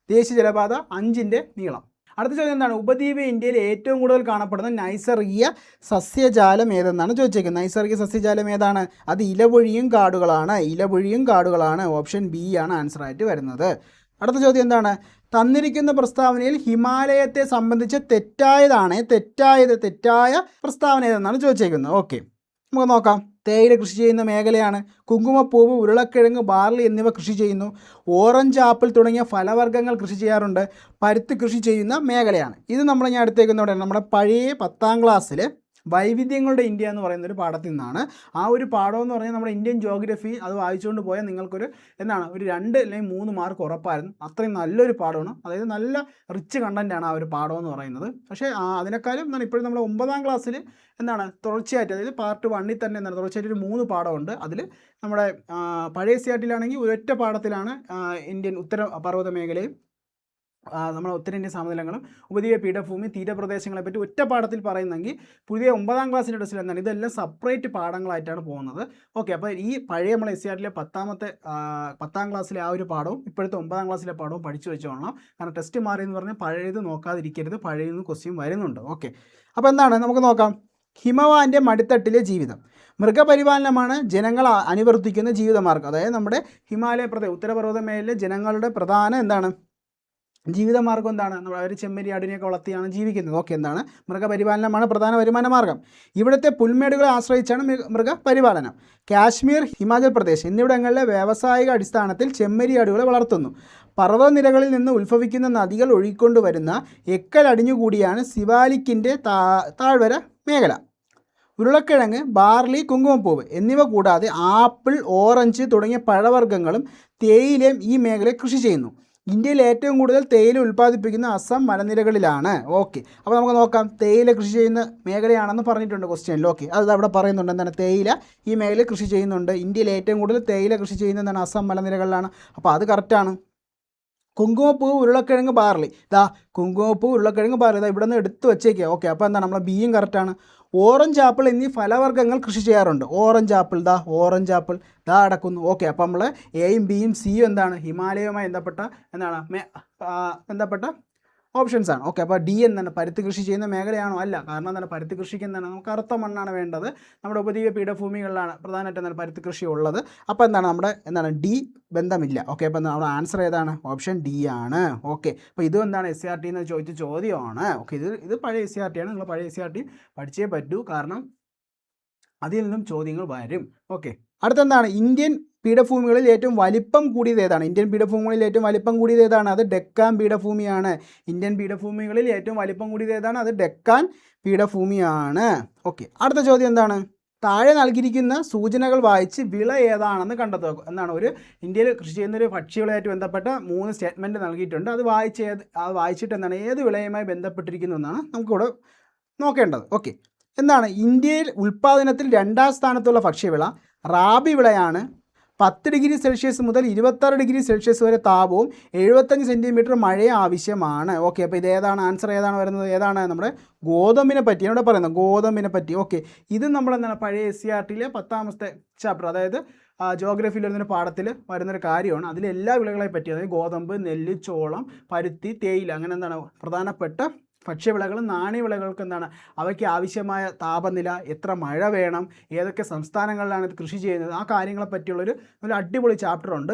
ദേശീയ ജലപാത 5ൻ്റെ നീളം. അടുത്ത ചോദ്യം എന്താണ്? ഉപദ്വീപ ഇന്ത്യയിൽ ഏറ്റവും കൂടുതൽ കാണപ്പെടുന്ന നൈസർഗിക സസ്യജാലം ഏതെന്നാണ് ചോദിച്ചേക്കുന്നത്. നൈസർഗിക സസ്യജാലം ഏതാണ്? അത് ഇലപൊഴിയും കാടുകളാണ്. ഓപ്ഷൻ ബി ആണ് ആൻസർ ആയിട്ട് വരുന്നത്. അടുത്ത ചോദ്യം എന്താണ്? തന്നിരിക്കുന്ന പ്രസ്താവനയിൽ ഹിമാലയത്തെ സംബന്ധിച്ച് തെറ്റായ പ്രസ്താവന ഏതെന്നാണ് ചോദിച്ചേക്കുന്നത്. ഓക്കെ, നമുക്ക് നോക്കാം. തേയില കൃഷി ചെയ്യുന്ന മേഖലയാണ്. കുങ്കുമപ്പൂവ്, ഉരുളക്കിഴങ്ങ്, ബാർലി എന്നിവ കൃഷി ചെയ്യുന്നു. ഓറഞ്ച്, ആപ്പിൾ തുടങ്ങിയ ഫലവർഗ്ഗങ്ങൾ കൃഷി ചെയ്യാറുണ്ട്. പരുത്തി കൃഷി ചെയ്യുന്ന മേഖലയാണ്. ഇത് ഞാൻ എടുത്തേക്കുന്നതോടെ നമ്മുടെ പഴയ 10ാം ക്ലാസ്സിൽ വൈവിധ്യങ്ങളുടെ ഇന്ത്യ എന്ന് പറയുന്നൊരു പാഠത്തിൽ നിന്നാണ്. ആ ഒരു പാഠം എന്ന് പറഞ്ഞാൽ നമ്മുടെ ഇന്ത്യൻ ജോഗ്രഫി അത് വായിച്ചുകൊണ്ട് പോയാൽ നിങ്ങൾക്കൊരു ഒരു 2 അല്ലെങ്കിൽ 3 മാർക്ക് ഉറപ്പായിരുന്നു. അത്രയും നല്ലൊരു പാഠമാണ്. അതായത് നല്ല റിച്ച് കണ്ടൻറ്റാണ് ആ ഒരു പാഠം എന്ന് പറയുന്നത്. പക്ഷേ അതിനേക്കാളും ഇപ്പോഴും നമ്മൾ 9ാം ക്ലാസ്സിൽ തുടർച്ചയായിട്ട്, അതായത് പാർട്ട് 1ൽ തന്നെ തുടർച്ചയായിട്ട് ഒരു 3 പാഠമുണ്ട്. അതിൽ നമ്മുടെ പഴയ SCERT-ലാണെങ്കിൽ ഒരൊറ്റ പാഠത്തിലാണ് ഇന്ത്യൻ ഉത്തരപർവ്വത മേഖലയും നമ്മുടെ ഉത്തരേന്ത്യൻ സമതലങ്ങളും ഉപദ്വീപ പീഠഭൂമി തീരപ്രദേശങ്ങളെ പറ്റി ഒറ്റ പാഠത്തിൽ പറയുന്നെങ്കിൽ പുതിയ 9ാം ക്ലാസ്സിൻ്റെ ടെസ്റ്റിൽ എന്താണ് ഇതെല്ലാം സെപ്പറേറ്റ് പാഠങ്ങളായിട്ടാണ് പോകുന്നത്. ഓക്കെ, അപ്പോൾ ഈ പഴയ നമ്മളെ SCERT-ലെ 10ാം ക്ലാസ്സിലെ ആ ഒരു പാഠവും ഇപ്പോഴത്തെ 9ാം ക്ലാസ്സിലെ പാഠവും പഠിച്ചു വെച്ചോളണം. കാരണം ടെസ്റ്റ് മാറിയെന്ന് പറഞ്ഞാൽ പഴയത് നോക്കാതിരിക്കരുത്, പഴയത് നിന്ന് ക്വസ്റ്റ്യൻ വരുന്നുണ്ട്. ഓക്കെ, അപ്പോൾ എന്താണ് നമുക്ക് നോക്കാം. ഹിമവാന്റെ മടിത്തട്ടിലെ ജീവിതം. മൃഗപരിപാലനമാണ് ജനങ്ങൾ അനുവർത്തിക്കുന്ന ജീവിതമാർഗ്ഗം. അതായത് നമ്മുടെ ഹിമാലയ ഉത്തരപർവ്വത മേഖലയിലെ ജനങ്ങളുടെ പ്രധാന ജീവിതമാർഗ്ഗം എന്താണ്? അവർ ചെമ്മരി ആടിനെയൊക്കെ വളർത്തിയാണ് ജീവിക്കുന്നത്. ഓക്കെ, എന്താണ്? മൃഗപരിപാലനമാണ് പ്രധാന വരുമാന മാർഗ്ഗം. ഇവിടുത്തെ പുൽമേടുകളെ ആശ്രയിച്ചാണ് മൃഗപരിപാലനം. കാശ്മീർ, ഹിമാചൽ പ്രദേശ് എന്നിവിടങ്ങളിലെ വ്യാവസായിക അടിസ്ഥാനത്തിൽ ചെമ്മരി ആടുകളെ വളർത്തുന്നു. പർവ്വതനിരകളിൽ നിന്ന് ഉത്ഭവിക്കുന്ന നദികൾ ഒഴുകിക്കൊണ്ടുവരുന്ന എക്കൽ അടിഞ്ഞുകൂടിയാണ് സിവാലിക്കിൻ്റെ താഴ്വര മേഖല. ഉരുളക്കിഴങ്ങ്, ബാർലി, കുങ്കുമപ്പൂവ് എന്നിവ കൂടാതെ ആപ്പിൾ, ഓറഞ്ച് തുടങ്ങിയ പഴവർഗ്ഗങ്ങളും തേയിലയും ഈ മേഖലയിൽ കൃഷി ചെയ്യുന്നു. ഇന്ത്യയിൽ ഏറ്റവും കൂടുതൽ തേയില ഉൽപ്പാദിപ്പിക്കുന്ന അസം മലനിരകളിലാണ്. ഓക്കെ, അപ്പോൾ നമുക്ക് നോക്കാം. തേയില കൃഷി ചെയ്യുന്ന മേഖലയാണെന്ന് പറഞ്ഞിട്ടുണ്ട് ക്വസ്റ്റ്യനിൽ. ഓക്കെ, അത് അവിടെ പറയുന്നുണ്ട്. എന്താണ്? തേയില ഈ മേഖലയിൽ കൃഷി ചെയ്യുന്നുണ്ട്. ഇന്ത്യയിൽ ഏറ്റവും കൂടുതൽ തേയില കൃഷി ചെയ്യുന്നത് എന്താണ്? അസം മലനിരകളിലാണ്. അപ്പോൾ അത് കറക്റ്റാണ്. കുങ്കുമപ്പൂവ്, ഉരുളക്കിഴങ്ങ്, ബാർലി. കുങ്കുമപ്പൂവ്, ഉരുളക്കിഴങ്ങ്, ബാർലി ഇവിടെ നിന്ന് എടുത്ത് വെച്ചേക്കുക. ഓക്കെ, അപ്പോൾ എന്താണ്? നമ്മളെ ബിയും കറക്റ്റാണ്. ഓറഞ്ച്, ആപ്പിൾ എന്നീ ഫലവർഗ്ഗങ്ങൾ കൃഷി ചെയ്യാറുണ്ട്. Orange apple അടക്കുന്നു. ഓക്കെ, അപ്പോൾ നമ്മൾ എയും ബിയും സിയും എന്താണ്? ഹിമാലയവുമായി ബന്ധപ്പെട്ട ഓപ്ഷൻസ് ആണ്. ഓക്കെ, അപ്പോൾ ഡി എന്താണ്, പരുത്തി കൃഷി ചെയ്യുന്ന മേഖലയാണോ? അല്ല. കാരണം എന്താണ്, പരുത്തി കൃഷിക്ക് എന്താണ്, നമുക്ക് കറുത്ത മണ്ണാണ് വേണ്ടത്. നമ്മുടെ ഉപദ്വീപ പീഠഭൂമികളിലാണ് പ്രധാനമായിട്ട് എന്താണ് പരുത്തി കൃഷി ഉള്ളത്. അപ്പോൾ എന്താണ് നമ്മുടെ എന്താണ് ഡി ബന്ധമില്ല. ഓക്കെ, അപ്പോൾ നമ്മുടെ ആൻസർ ഏതാണ്? ഓപ്ഷൻ ഡി ആണ്. ഓക്കെ, അപ്പോൾ ഇതും എന്താണ് SCRT എന്ന് ചോദിച്ച ചോദ്യമാണ്. ഓക്കെ, ഇത് പഴയ SCRT ആണ്. നിങ്ങൾ പഴയ SCRT പഠിച്ചേ പറ്റൂ, കാരണം അതിൽ നിന്നും ചോദ്യങ്ങൾ വരും. ഓക്കെ, അടുത്തെന്താണ്, ഇന്ത്യൻ പീഠഭൂമികളിൽ ഏറ്റവും വലിപ്പം കൂടിയത് ഏതാണ്? ഇന്ത്യൻ പീഠഭൂമികളിൽ ഏറ്റവും വലിപ്പം കൂടിയത് ഏതാണ്? അത് ഡെക്കാൻ പീഠഭൂമിയാണ്. ഇന്ത്യൻ പീഠഭൂമികളിൽ ഏറ്റവും വലിപ്പം കൂടിയത് ഏതാണ്? അത് ഡെക്കാൻ പീഠഭൂമിയാണ്. ഓക്കെ, അടുത്ത ചോദ്യം എന്താണ്? താഴെ നൽകിയിരിക്കുന്ന സൂചനകൾ വായിച്ച് വിള ഏതാണെന്ന് കണ്ടെത്തുക. എന്താണ്, ഒരു ഇന്ത്യയിൽ കൃഷി ചെയ്യുന്ന ഒരു ഭക്ഷ്യവിളയായിട്ട് ബന്ധപ്പെട്ട 3 സ്റ്റേറ്റ്മെൻറ്റ് നൽകിയിട്ടുണ്ട്. അത് വായിച്ചിട്ട് എന്താണ് ഏത് വിളയുമായി ബന്ധപ്പെട്ടിരിക്കുന്നു എന്നാണ് നമുക്കിവിടെ നോക്കേണ്ടത്. ഓക്കെ, എന്താണ് ഇന്ത്യയിൽ ഉൽപ്പാദനത്തിൽ 2ാം സ്ഥാനത്തുള്ള ഭക്ഷ്യവിള റാബി വിളയാണ്. 10 ഡിഗ്രി സെൽഷ്യസ് മുതൽ 26 ഡിഗ്രി സെൽഷ്യസ് വരെ താപവും 75 സെൻറ്റിമീറ്റർ മഴയും ആവശ്യമാണ്. ഓക്കെ, അപ്പോൾ ഇത് ഏതാണ്? ആൻസർ ഏതാണ് വരുന്നത്? ഏതാണ്? നമ്മുടെ ഗോതമ്പിനെ പറ്റിയാണ് ഇവിടെ പറയുന്നത്, ഗോതമ്പിനെ പറ്റി. ഓക്കെ, ഇത് നമ്മളെന്താണ് പഴയ SCRTയിലെ 10ാമത്തെ ചാപ്റ്റർ, അതായത് ജോഗ്രഫിയിൽ വരുന്നൊരു പാഠത്തിൽ വരുന്നൊരു കാര്യമാണ്. അതിൽ എല്ലാ വിളകളെ പറ്റി, അതായത് ഗോതമ്പ്, നെല്ല്, ചോളം, പരുത്തി, തേയില, അങ്ങനെ എന്താണ് പ്രധാനപ്പെട്ട ഭക്ഷ്യവിളകളും നാണ്യവിളകൾക്ക് എന്താണ് അവയ്ക്ക് ആവശ്യമായ താപനില, എത്ര മഴ വേണം, ഏതൊക്കെ സംസ്ഥാനങ്ങളിലാണ് ഇത് കൃഷി ചെയ്യുന്നത്, ആ കാര്യങ്ങളെ പറ്റിയുള്ളൊരു ഒരു അടിപൊളി ചാപ്റ്റർ ഉണ്ട്.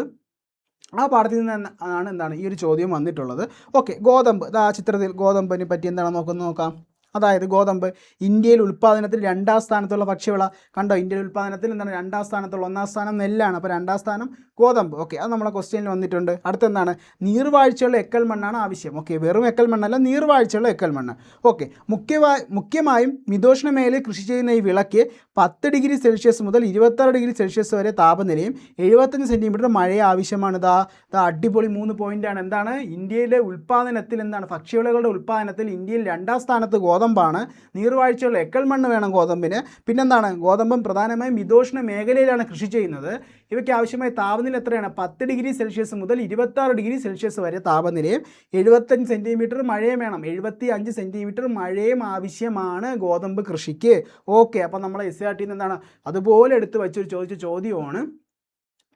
ആ പാഠത്തിൽ നിന്ന് ആണ് എന്താണ് ഈ ഒരു ചോദ്യം വന്നിട്ടുള്ളത്. ഓക്കെ, ഗോതമ്പ്, ആ ചിത്രത്തിൽ ഗോതമ്പിനെ പറ്റി എന്താണ് നോക്കാം. അതായത് ഗോതമ്പ് ഇന്ത്യയിൽ ഉൽപ്പാദനത്തിൽ 2ാം സ്ഥാനത്തുള്ള ഭക്ഷ്യവിള. കണ്ടോ, ഇന്ത്യയിൽ ഉൽപ്പാദനത്തിൽ എന്താണ് 2ാം സ്ഥാനത്തുള്ള, 1ാം സ്ഥാനം നെല്ലാണ്, അപ്പോൾ 2ാം സ്ഥാനം ഗോതമ്പ്. ഓക്കെ, അത് നമ്മളെ ക്വസ്റ്റ്യനിൽ വന്നിട്ടുണ്ട്. അടുത്തെന്താണ്, നീർവാഴ്ചയുള്ള എക്കൽ മണ്ണാണ് ആവശ്യം. ഓക്കെ, വെറും എക്കൽ മണ്ണല്ല, നീർവാഴ്ചയുള്ള എക്കൽ മണ്ണ്. ഓക്കെ, മുഖ്യമായും മിതോഷ്ണ മേഖലയിൽ കൃഷി ചെയ്യുന്ന ഈ വിളയ്ക്ക് 10 ഡിഗ്രി സെൽഷ്യസ് മുതൽ 26 ഡിഗ്രി സെൽഷ്യസ് വരെ താപനിലയും 75 സെൻറ്റിമീറ്റർ മഴയും ആവശ്യമാണ്. ഇതാ അടിപൊളി 3 പോയിൻ്റാണ്. എന്താണ്, ഇന്ത്യയിലെ ഉൽപ്പാദനത്തിൽ എന്താണ് ഭക്ഷ്യവിളകളുടെ ഉൽപ്പാദനത്തിൽ ഇന്ത്യയിൽ 2ാം സ്ഥാനത്ത് ഗോതമ്പാണ്. നീർവാഴ്ചയുള്ള എക്കൽ മണ്ണ് വേണം ഗോതമ്പിന്. പിന്നെന്താണ്, ഗോതമ്പും പ്രധാനമായും മിതോഷ്ണ മേഖലയിലാണ് കൃഷി ചെയ്യുന്നത്. ഇവയ്ക്ക് ആവശ്യമായ താപനില എത്രയാണ്? 10 ഡിഗ്രി സെൽഷ്യസ് മുതൽ 26 ഡിഗ്രി സെൽഷ്യസ് വരെ താപനിലയും 75 സെൻറ്റിമീറ്റർ മഴയും വേണം. 75 സെൻറ്റിമീറ്റർ മഴയും ആവശ്യമാണ് ഗോതമ്പ് കൃഷിക്ക്. ഓക്കെ, അപ്പോൾ നമ്മളെ SCRTയിൽ നിന്ന് എന്താണ് അതുപോലെ എടുത്ത് വെച്ചൊരു ചോദിച്ച ചോദ്യമാണ്.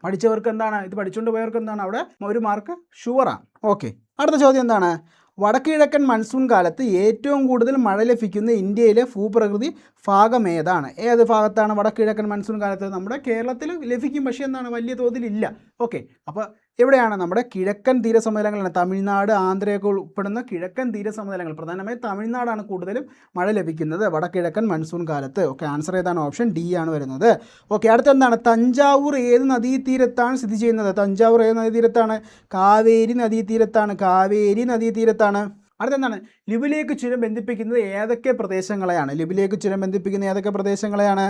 പഠിച്ചവർക്ക് എന്താണ്, ഇത് പഠിച്ചുകൊണ്ട് പോയവർക്ക് എന്താണ് അവിടെ ഒരു മാർക്ക് ഷുവറാണ്. ഓക്കെ, അടുത്ത ചോദ്യം എന്താണ്? വടക്കുകിഴക്കൻ മൺസൂൺ കാലത്ത് ഏറ്റവും കൂടുതൽ മഴ ലഭിക്കുന്ന ഇന്ത്യയിലെ ഭൂപ്രകൃതി ഭാഗം ഏതാണ്? ഏത് ഭാഗത്താണ് വടക്കുകിഴക്കൻ മൺസൂൺ കാലത്ത്? നമ്മുടെ കേരളത്തിൽ ലഭിക്കും, പക്ഷേ എന്താണ് വലിയ തോതിലില്ല. ഓക്കെ, അപ്പോൾ എവിടെയാണ്? നമ്മുടെ കിഴക്കൻ തീരസമതലങ്ങളാണ്. തമിഴ്നാട്, ആന്ധ്രയൊക്കെ ഉൾപ്പെടുന്ന കിഴക്കൻ തീരസമതലങ്ങൾ, പ്രധാനമായും തമിഴ്നാടാണ് കൂടുതലും മഴ ലഭിക്കുന്നത് വടക്കിഴക്കൻ മൺസൂൺ കാലത്ത്. ഓക്കെ, ആൻസർ ഏതാണ്? ഓപ്ഷൻ ഡി ആണ് വരുന്നത്. ഓക്കെ, അടുത്തെന്താണ്? തഞ്ചാവൂർ ഏത് നദീതീരത്താണ് സ്ഥിതി ചെയ്യുന്നത്? തഞ്ചാവൂർ ഏത് നദീതീരത്താണ്? കാവേരി നദീതീരത്താണ്. കാവേരി നദീതീരത്താണ്. അടുത്തെന്താണ്? ലിബിലേക്ക് ചുരം ബന്ധിപ്പിക്കുന്നത് ഏതൊക്കെ പ്രദേശങ്ങളെയാണ്? ലിബിലേക്ക് ചുരം ബന്ധിപ്പിക്കുന്ന ഏതൊക്കെ പ്രദേശങ്ങളാണ്?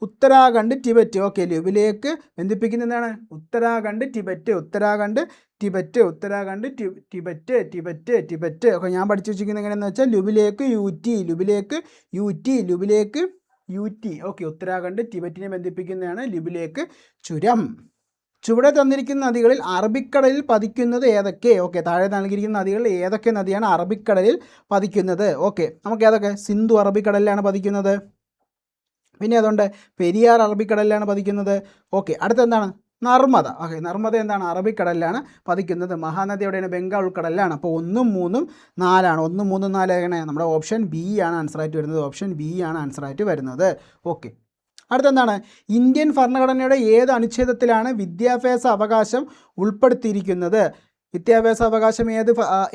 ഉത്തരാഖണ്ഡ്, ടിബറ്റ്. ഓക്കെ, ലിബിലേക്ക് ബന്ധിപ്പിക്കുന്ന എന്താണ്? ഉത്തരാഖണ്ഡ്, ടിബറ്റ്. ഓക്കെ, ഞാൻ പഠിച്ചു വെച്ചിരിക്കുന്നത് എങ്ങനെയാണെന്ന് വെച്ചാൽ ലിബിലേക്ക് യൂറ്റി. ഓക്കെ, ഉത്തരാഖണ്ഡ് ടിബറ്റിനെ ബന്ധിപ്പിക്കുന്നതാണ് ലിബിലേക്ക് ചുരം. ചുവടെ തന്നിരിക്കുന്ന നദികളിൽ അറബിക്കടലിൽ പതിക്കുന്നത് ഏതൊക്കെ? ഓക്കെ, താഴെ നൽകിയിരിക്കുന്ന നദികളിൽ ഏതൊക്കെ നദിയാണ് അറബിക്കടലിൽ പതിക്കുന്നത്? ഓക്കെ, നമുക്ക് ഏതൊക്കെ? സിന്ധു അറബിക്കടലിലാണ് പതിക്കുന്നത്. പിന്നെ അതുകൊണ്ട് പെരിയാർ അറബിക്കടലിലാണ് പതിക്കുന്നത്. ഓക്കെ, അടുത്തെന്താണ്? നർമ്മദ. ഓക്കെ, നർമ്മദ എന്താണ്? അറബിക്കടലിലാണ് പതിക്കുന്നത്. മഹാനദി എവിടെയാണ്? ബംഗാൾ ഉൾക്കടലിലാണ്. അപ്പോൾ 1, 3, 4 1, 3, 4 എങ്ങനെ? നമ്മുടെ ഓപ്ഷൻ ബി ആണ് ആൻസറായിട്ട് വരുന്നത്. ഓപ്ഷൻ ബി ആണ് ആൻസറായിട്ട് വരുന്നത്. ഓക്കെ, അടുത്തെന്താണ്? ഇന്ത്യൻ ഭരണഘടനയുടെ ഏത് അനുച്ഛേദത്തിലാണ് വിദ്യാഭ്യാസ അവകാശം ഉൾപ്പെടുത്തിയിരിക്കുന്നത്? വിദ്യാഭ്യാസ അവകാശം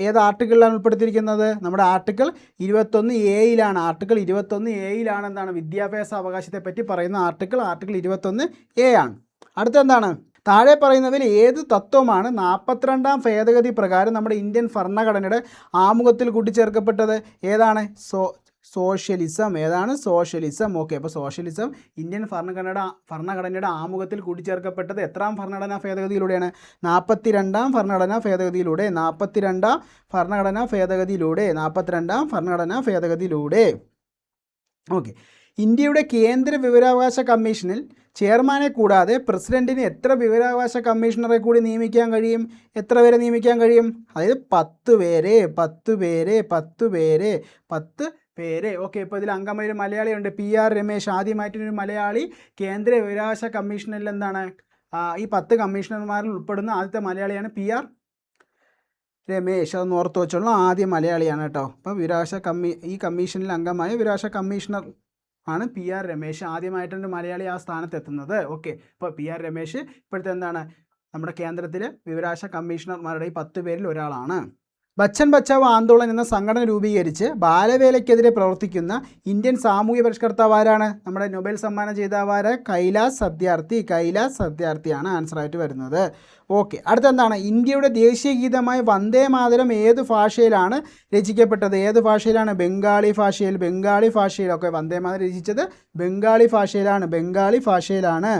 ഏത് ആർട്ടിക്കിളിലാണ് ഉൾപ്പെടുത്തിയിരിക്കുന്നത്? നമ്മുടെ ആർട്ടിക്കിൾ 21A ആർട്ടിക്കിൾ 21A എന്താണ് വിദ്യാഭ്യാസ അവകാശത്തെ പറ്റി പറയുന്ന ആർട്ടിക്കിൾ 21A ആണ്. അടുത്തെന്താണ്? താഴെ പറയുന്നവയിൽ ഏത് തത്വമാണ് 42ാം ഭേദഗതി പ്രകാരം നമ്മുടെ ഇന്ത്യൻ ഭരണഘടനയുടെ ആമുഖത്തിൽ കൂട്ടിച്ചേർക്കപ്പെട്ടത്? ഏതാണ്? സോഷ്യലിസം. ഏതാണ്? സോഷ്യലിസം. ഓക്കെ, അപ്പോൾ സോഷ്യലിസം ഇന്ത്യൻ ഭരണഘടനയുടെ ആമുഖത്തിൽ കൂട്ടിച്ചേർക്കപ്പെട്ടത് എത്രാം ഭരണഘടനാ ഭേദഗതിയിലൂടെയാണ്? 42ാം ഭരണഘടനാ ഭേദഗതിയിലൂടെ. ഓക്കെ, ഇന്ത്യയുടെ കേന്ദ്ര വിവരാവകാശ കമ്മീഷനിൽ ചെയർമാനെ കൂടാതെ പ്രസിഡന്റിന് എത്ര വിവരാവകാശ കമ്മീഷണറെ കൂടി നിയമിക്കാൻ കഴിയും? എത്ര പേരെ നിയമിക്കാൻ കഴിയും? അതായത് 10 പേരെ. ഓക്കെ, ഇപ്പോൾ ഇതിൽ അംഗമായൊരു മലയാളിയുണ്ട്, PR രമേശ്. ആദ്യമായിട്ടൊരു മലയാളി കേന്ദ്ര വിവരാവകാശ കമ്മീഷനിൽ എന്താണ് ഈ 10 കമ്മീഷണർമാരിൽ ഉൾപ്പെടുന്ന ആദ്യത്തെ മലയാളിയാണ് PR രമേശ്, അതൊന്ന് ഓർത്ത് വെച്ചോളൂ, ആദ്യ മലയാളിയാണ് കേട്ടോ. അപ്പോൾ ഈ കമ്മീഷനിൽ അംഗമായ വിവരാവകാശ കമ്മീഷണർ ആണ് PR രമേശ്. ആദ്യമായിട്ടാണ് മലയാളി ആ സ്ഥാനത്ത് എത്തുന്നത്. ഓക്കെ, അപ്പോൾ PR രമേശ് ഇപ്പോഴത്തെ എന്താണ് നമ്മുടെ കേന്ദ്രത്തിലെ വിവരാവകാശ കമ്മീഷണർമാരുടെ 10 പേരിൽ ഒരാളാണ്. ബച്ചൻ ബച്ചാവോ ആന്തോളൻ എന്ന സംഘടന രൂപീകരിച്ച് ബാലവേലയ്ക്കെതിരെ പ്രവർത്തിക്കുന്ന ഇന്ത്യൻ സാമൂഹ്യ പരിഷ്കർത്താവ് ആരാണ്? നമ്മുടെ നൊബേൽ സമ്മാനം ജേതാവായ കൈലാസ് സത്യാർത്ഥിയാണ് ആൻസറായിട്ട് വരുന്നത്. ഓക്കെ, അടുത്തെന്താണ്? ഇന്ത്യയുടെ ദേശീയ ഗീതമായ വന്ദേ മാതരം ഏത് ഭാഷയിലാണ് രചിക്കപ്പെട്ടത്? ഏത് ഭാഷയിലാണ്? ബംഗാളി ഭാഷയിൽ. ഓക്കെ, വന്ദേ മാതരം രചിച്ചത് ബംഗാളി ഭാഷയിലാണ്.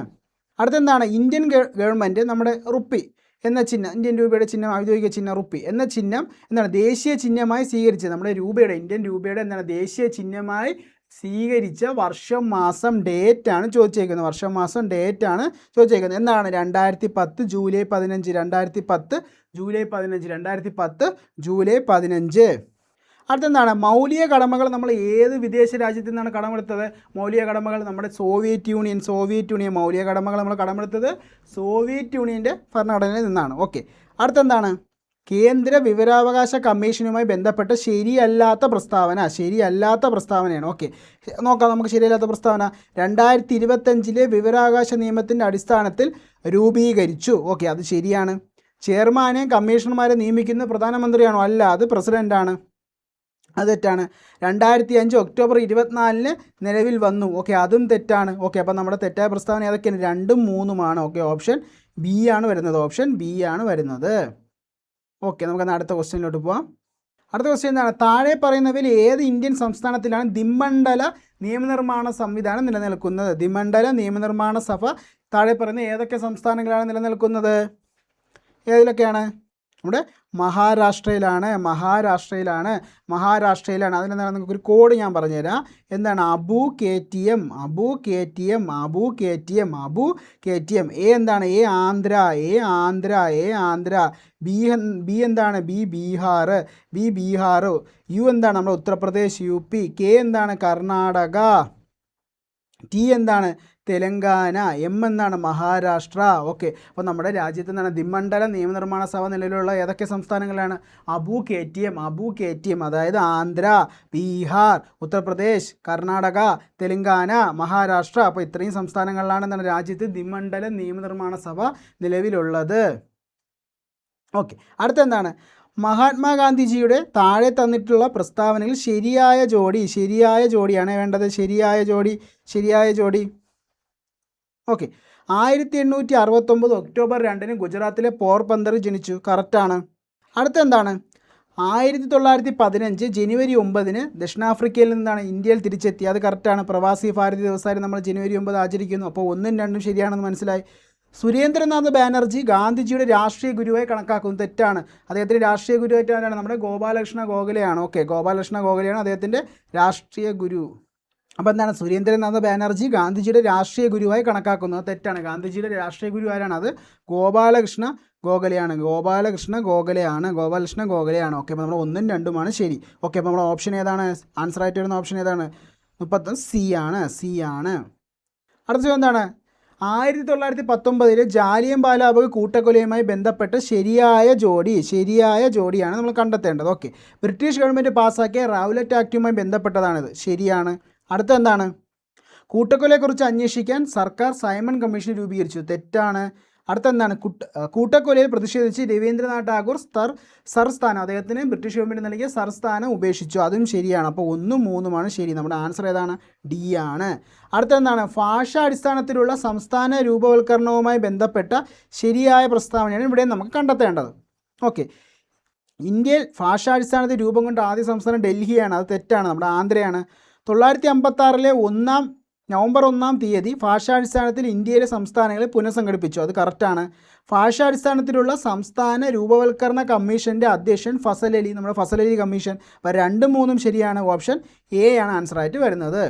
അടുത്തെന്താണ്? ഇന്ത്യൻ ഗവൺമെൻറ് നമ്മുടെ റുപ്പി എന്ന ചിഹ്നം, ഇന്ത്യൻ രൂപയുടെ ചിഹ്നം, ഔദ്യോഗിക ചിഹ്നം റുപ്പി എന്ന ചിഹ്നം എന്താണ് ദേശീയ ചിഹ്നമായി സ്വീകരിച്ചത്? നമ്മുടെ ഇന്ത്യൻ രൂപയുടെ എന്താണ് ദേശീയ ചിഹ്നമായി സ്വീകരിച്ച വർഷം മാസം ഡേറ്റ് ആണ് ചോദിച്ചേക്കുന്നത്. എന്താണ്? 2010 ജൂലൈ 15. അടുത്തെന്താണ്? മൗലിക കടമകൾ നമ്മൾ ഏത് വിദേശ രാജ്യത്തു നിന്നാണ് കടമെടുത്തത്? മൗലിക കടമകൾ നമ്മുടെ സോവിയറ്റ് യൂണിയൻ മൗലിക കടമകൾ നമ്മൾ കടമെടുത്തത് സോവിയറ്റ് യൂണിയൻ്റെ ഭരണഘടനയിൽ നിന്നാണ്. ഓക്കെ, അടുത്തെന്താണ്? കേന്ദ്ര വിവരാവകാശ കമ്മീഷനുമായി ബന്ധപ്പെട്ട ശരിയല്ലാത്ത പ്രസ്താവനയാണ്. ഓക്കെ, നോക്കാം നമുക്ക്. ശരിയല്ലാത്ത പ്രസ്താവന 2025 വിവരാവകാശ നിയമത്തിൻ്റെ അടിസ്ഥാനത്തിൽ രൂപീകരിച്ചു. ഓക്കെ, അത് ശരിയാണ്. ചെയർമാനെ കമ്മീഷണർമാരെ നിയമിക്കുന്നത് പ്രധാനമന്ത്രിയാണോ? അല്ല, അത് പ്രസിഡൻ്റാണ്. അത് തെറ്റാണ്. 2005 ഒക്ടോബർ 24 നിലവിൽ വന്നു. ഓക്കെ, അതും തെറ്റാണ്. ഓക്കെ, അപ്പോൾ നമ്മുടെ തെറ്റായ പ്രസ്താവന ഏതൊക്കെയാണ്? 2ഉം 3ഉമാണ്. ഓക്കെ, ഓപ്ഷൻ ബി ആണ് വരുന്നത്. ഓക്കെ, നമുക്കന്ന് അടുത്ത ക്വസ്റ്റ്യനിലോട്ട് പോവാം. അടുത്ത ക്വസ്റ്റ്യൻ എന്താണ്? താഴെ പറയുന്നവയിൽ ഏത് ഇന്ത്യൻ സംസ്ഥാനത്തിലാണ് ദ്വിമണ്ഡല നിയമനിർമ്മാണ സംവിധാനം നിലനിൽക്കുന്നത്? ദ്വിമണ്ഡല നിയമനിർമ്മാണ സഭ താഴെ പറയുന്ന ഏതൊക്കെ സംസ്ഥാനങ്ങളാണ് നിലനിൽക്കുന്നത്? ഏതിലൊക്കെയാണ്? നമ്മുടെ മഹാരാഷ്ട്രയിലാണ്. അതിനെന്താണ്? നിങ്ങൾക്കൊരു കോഡ് ഞാൻ പറഞ്ഞുതരാം. എന്താണ്? അബു KTM. എ എന്താണ്? എ ആന്ധ്ര. ബി എന്താണ്? ബീഹാർ. യു എന്താണ്? നമ്മുടെ ഉത്തർപ്രദേശ് UP. കെ എന്താണ്? കർണാടക. ടി എന്താണ്? തെലങ്കാന. എം എന്താണ്? മഹാരാഷ്ട്ര. ഓക്കെ, അപ്പോൾ നമ്മുടെ രാജ്യത്ത് എന്താണ് ദ്വിമണ്ഡല നിയമനിർമ്മാണ സഭ നിലവിലുള്ള ഏതൊക്കെ സംസ്ഥാനങ്ങളാണ്? അബു KTM, അതായത് ആന്ധ്ര, ബീഹാർ, ഉത്തർപ്രദേശ്, കർണാടക, തെലങ്കാന, മഹാരാഷ്ട്ര. അപ്പോൾ ഇത്രയും സംസ്ഥാനങ്ങളിലാണ് എന്താണ് രാജ്യത്ത് ദ്വിമണ്ഡല നിയമനിർമ്മാണ സഭ നിലവിലുള്ളത്. ഓക്കെ, അടുത്തെന്താണ്? മഹാത്മാഗാന്ധിജിയുടെ താഴെ തന്നിട്ടുള്ള പ്രസ്താവനയിൽ ശരിയായ ജോഡിയാണ് വേണ്ടത്. ശരിയായ ജോഡി. ഓക്കെ, 1869 ഒക്ടോബർ 2 ഗുജറാത്തിലെ പോർബന്തറിൽ ജനിച്ചു. കറക്റ്റാണ്. അടുത്തെന്താണ്? 1915 ജനുവരി 9 ദക്ഷിണാഫ്രിക്കയിൽ നിന്നാണ് ഇന്ത്യയിൽ തിരിച്ചെത്തി. അത് കറക്റ്റാണ്. പ്രവാസി ഭാരതി ദിവസമായി നമ്മൾ ജനുവരി 9 ആചരിക്കുന്നു. അപ്പോൾ 1ഉം 2ഉം ശരിയാണെന്ന് മനസ്സിലായി. സുരേന്ദ്രനാഥ് ബാനർജി ഗാന്ധിജിയുടെ രാഷ്ട്രീയ ഗുരുവായി കണക്കാക്കുന്നു. തെറ്റാണ്. അദ്ദേഹത്തിൻ്റെ രാഷ്ട്രീയ ഗുരുവായിട്ട് ആരാണ്? നമ്മുടെ ഗോപാലകൃഷ്ണ ഗോഖലെയാണ്. ഓക്കെ, ഗോപാലകൃഷ്ണ ഗോഖലെയാണ് അദ്ദേഹത്തിൻ്റെ രാഷ്ട്രീയ ഗുരു. അപ്പോൾ എന്താണ്? സുരേന്ദ്രനാഥ് ബാനർജി ഗാന്ധിജിയുടെ രാഷ്ട്രീയ ഗുരുവായി കണക്കാക്കുന്നത്. തെറ്റാണ്. ഗാന്ധിജിയുടെ രാഷ്ട്രീയ ഗുരു ആരാണ്? അത് ഗോപാലകൃഷ്ണ ഗോഖലെയാണ്. ഓക്കെ, അപ്പോൾ നമ്മൾ 1ഉം 2ഉമാണ് ശരി. ഓക്കെ, അപ്പോൾ നമ്മുടെ ഓപ്ഷൻ ഏതാണ്? ആൻസറായിട്ട് വരുന്ന ഓപ്ഷൻ ഏതാണ്? 30 സി ആണ്. അടുത്ത എന്താണ്? 1919 ജാലിയൻ വാലാബാഗ് കൂട്ടക്കൊലയുമായി ബന്ധപ്പെട്ട് ശരിയായ ജോഡിയാണ് നമ്മൾ കണ്ടെത്തേണ്ടത്. ഓക്കെ, ബ്രിട്ടീഷ് ഗവൺമെൻറ് പാസ്സാക്കിയ റൗലറ്റ് ആക്റ്റുമായി ബന്ധപ്പെട്ടതാണിത്. ശരിയാണ്. അടുത്ത എന്താണ്? കൂട്ടക്കൊലയെക്കുറിച്ച് അന്വേഷിക്കാൻ സർക്കാർ സൈമൺ കമ്മീഷൻ രൂപീകരിച്ചു. തെറ്റാണ്. അടുത്ത എന്താണ്? കൂട്ടക്കൊലയിൽ പ്രതിഷേധിച്ച് രവീന്ദ്രനാഥ് ടാഗോർ സർ സ്ഥാനം, അദ്ദേഹത്തിന് ബ്രിട്ടീഷ് ഗവൺമെൻറ് നൽകിയ സർ സ്ഥാനം ഉപേക്ഷിച്ചു. അതും ശരിയാണ്. അപ്പോൾ 1ഉം 3ഉമാണ് ശരി. നമ്മുടെ ആൻസർ ഏതാണ്? ഡി ആണ്. അടുത്ത എന്താണ്? ഭാഷാടിസ്ഥാനത്തിലുള്ള സംസ്ഥാന രൂപവൽക്കരണവുമായി ബന്ധപ്പെട്ട ശരിയായ പ്രസ്താവനയാണ് ഇവിടെ നമുക്ക് കണ്ടെത്തേണ്ടത്. ഓക്കെ, ഇന്ത്യയിൽ ഭാഷാടിസ്ഥാനത്തിൽ രൂപം കൊണ്ട ആദ്യ സംസ്ഥാനം ഡൽഹിയാണ്. അത് തെറ്റാണ്. നമ്മുടെ ആന്ധ്രയാണ്. 1956 നവംബർ 1 ഭാഷാടിസ്ഥാനത്തിൽ ഇന്ത്യയിലെ സംസ്ഥാനങ്ങളെ പുനഃസംഘടിപ്പിച്ചു. അത് കറക്റ്റാണ്. ഭാഷാടിസ്ഥാനത്തിലുള്ള സംസ്ഥാന രൂപവൽക്കരണ കമ്മീഷൻ്റെ അധ്യക്ഷൻ ഫസൽ അലി, നമ്മുടെ ഫസൽ അലി കമ്മീഷൻ. അപ്പോൾ 2ഉം 3ഉം ശരിയാണ്. ഓപ്ഷൻ എ ആണ് ആൻസറായിട്ട് വരുന്നത്.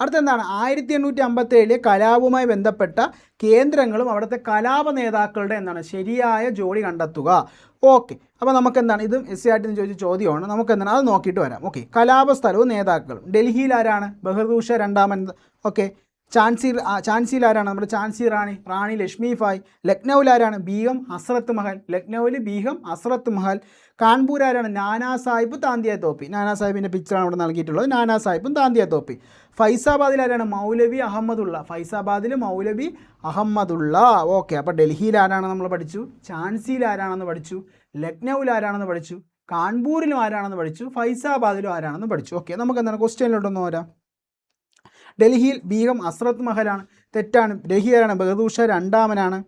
അടുത്തെന്താണ്? 1857 കലാപവുമായി ബന്ധപ്പെട്ട കേന്ദ്രങ്ങളും അവിടുത്തെ കലാപ നേതാക്കളുടെ എന്താണ് ശരിയായ ജോഡി കണ്ടെത്തുക. ഓക്കെ, അപ്പോൾ നമുക്കെന്താണ്? ഇതും SCRT ചോദിച്ച ചോദ്യമാണ്. നമുക്കെന്താണ് അത് നോക്കിയിട്ട് വരാം. ഓക്കെ, കലാപ സ്ഥലവും നേതാക്കളും. ഡൽഹിയിൽ ആരാണ്? ബഹദൂർ ഷാ രണ്ടാമൻ. ഓക്കെ, ഝാൻസിയിൽ ആരാണ്? നമ്മുടെ ഝാൻസി റാണി ലക്ഷ്മി ഭായ്. ലക്നൌവിൽ ആരാണ്? ബീഗം ഹസ്രത്ത് മഹൽ. കാൺപൂർ ആരാണ്? നാനാ സാഹിബ് താന്തിയ തോപ്പി. നാനാ സാഹിബിൻ്റെ പിക്ചറാണ് ഇവിടെ നൽകിയിട്ടുള്ളത്. നാനാ സാഹിബും താന്തിയ തോപ്പി. ഫൈസാബാദിൽ ആരാണ്? മൗലവി അഹമ്മദുള്ള. ഫൈസാബാദിൽ മൗലവി അഹമ്മദുള്ള. ഓക്കെ, അപ്പോൾ ഡൽഹിയിൽ ആരാണെന്ന് നമ്മൾ പഠിച്ചു, ഝാൻസിയിൽ ആരാണെന്ന് പഠിച്ചു, ലക്നൌവിൽ ആരാണെന്ന് പഠിച്ചു, കാൺപൂരിലും ആരാണെന്ന് പഠിച്ചു, ഫൈസാബാദിലും ആരാണെന്ന് പഠിച്ചു. ഓക്കെ, നമുക്ക് എന്താണ് ക്വസ്റ്റ്യനിലോട്ടൊന്ന് വരാം. ഡൽഹിയിൽ ബീഗം ഹസ്രത്ത് മഹലാണ്. തെറ്റാണ്. ഡൽഹിയിലാണ് ബഹദൂർ ഷാ രണ്ടാമനാണ്.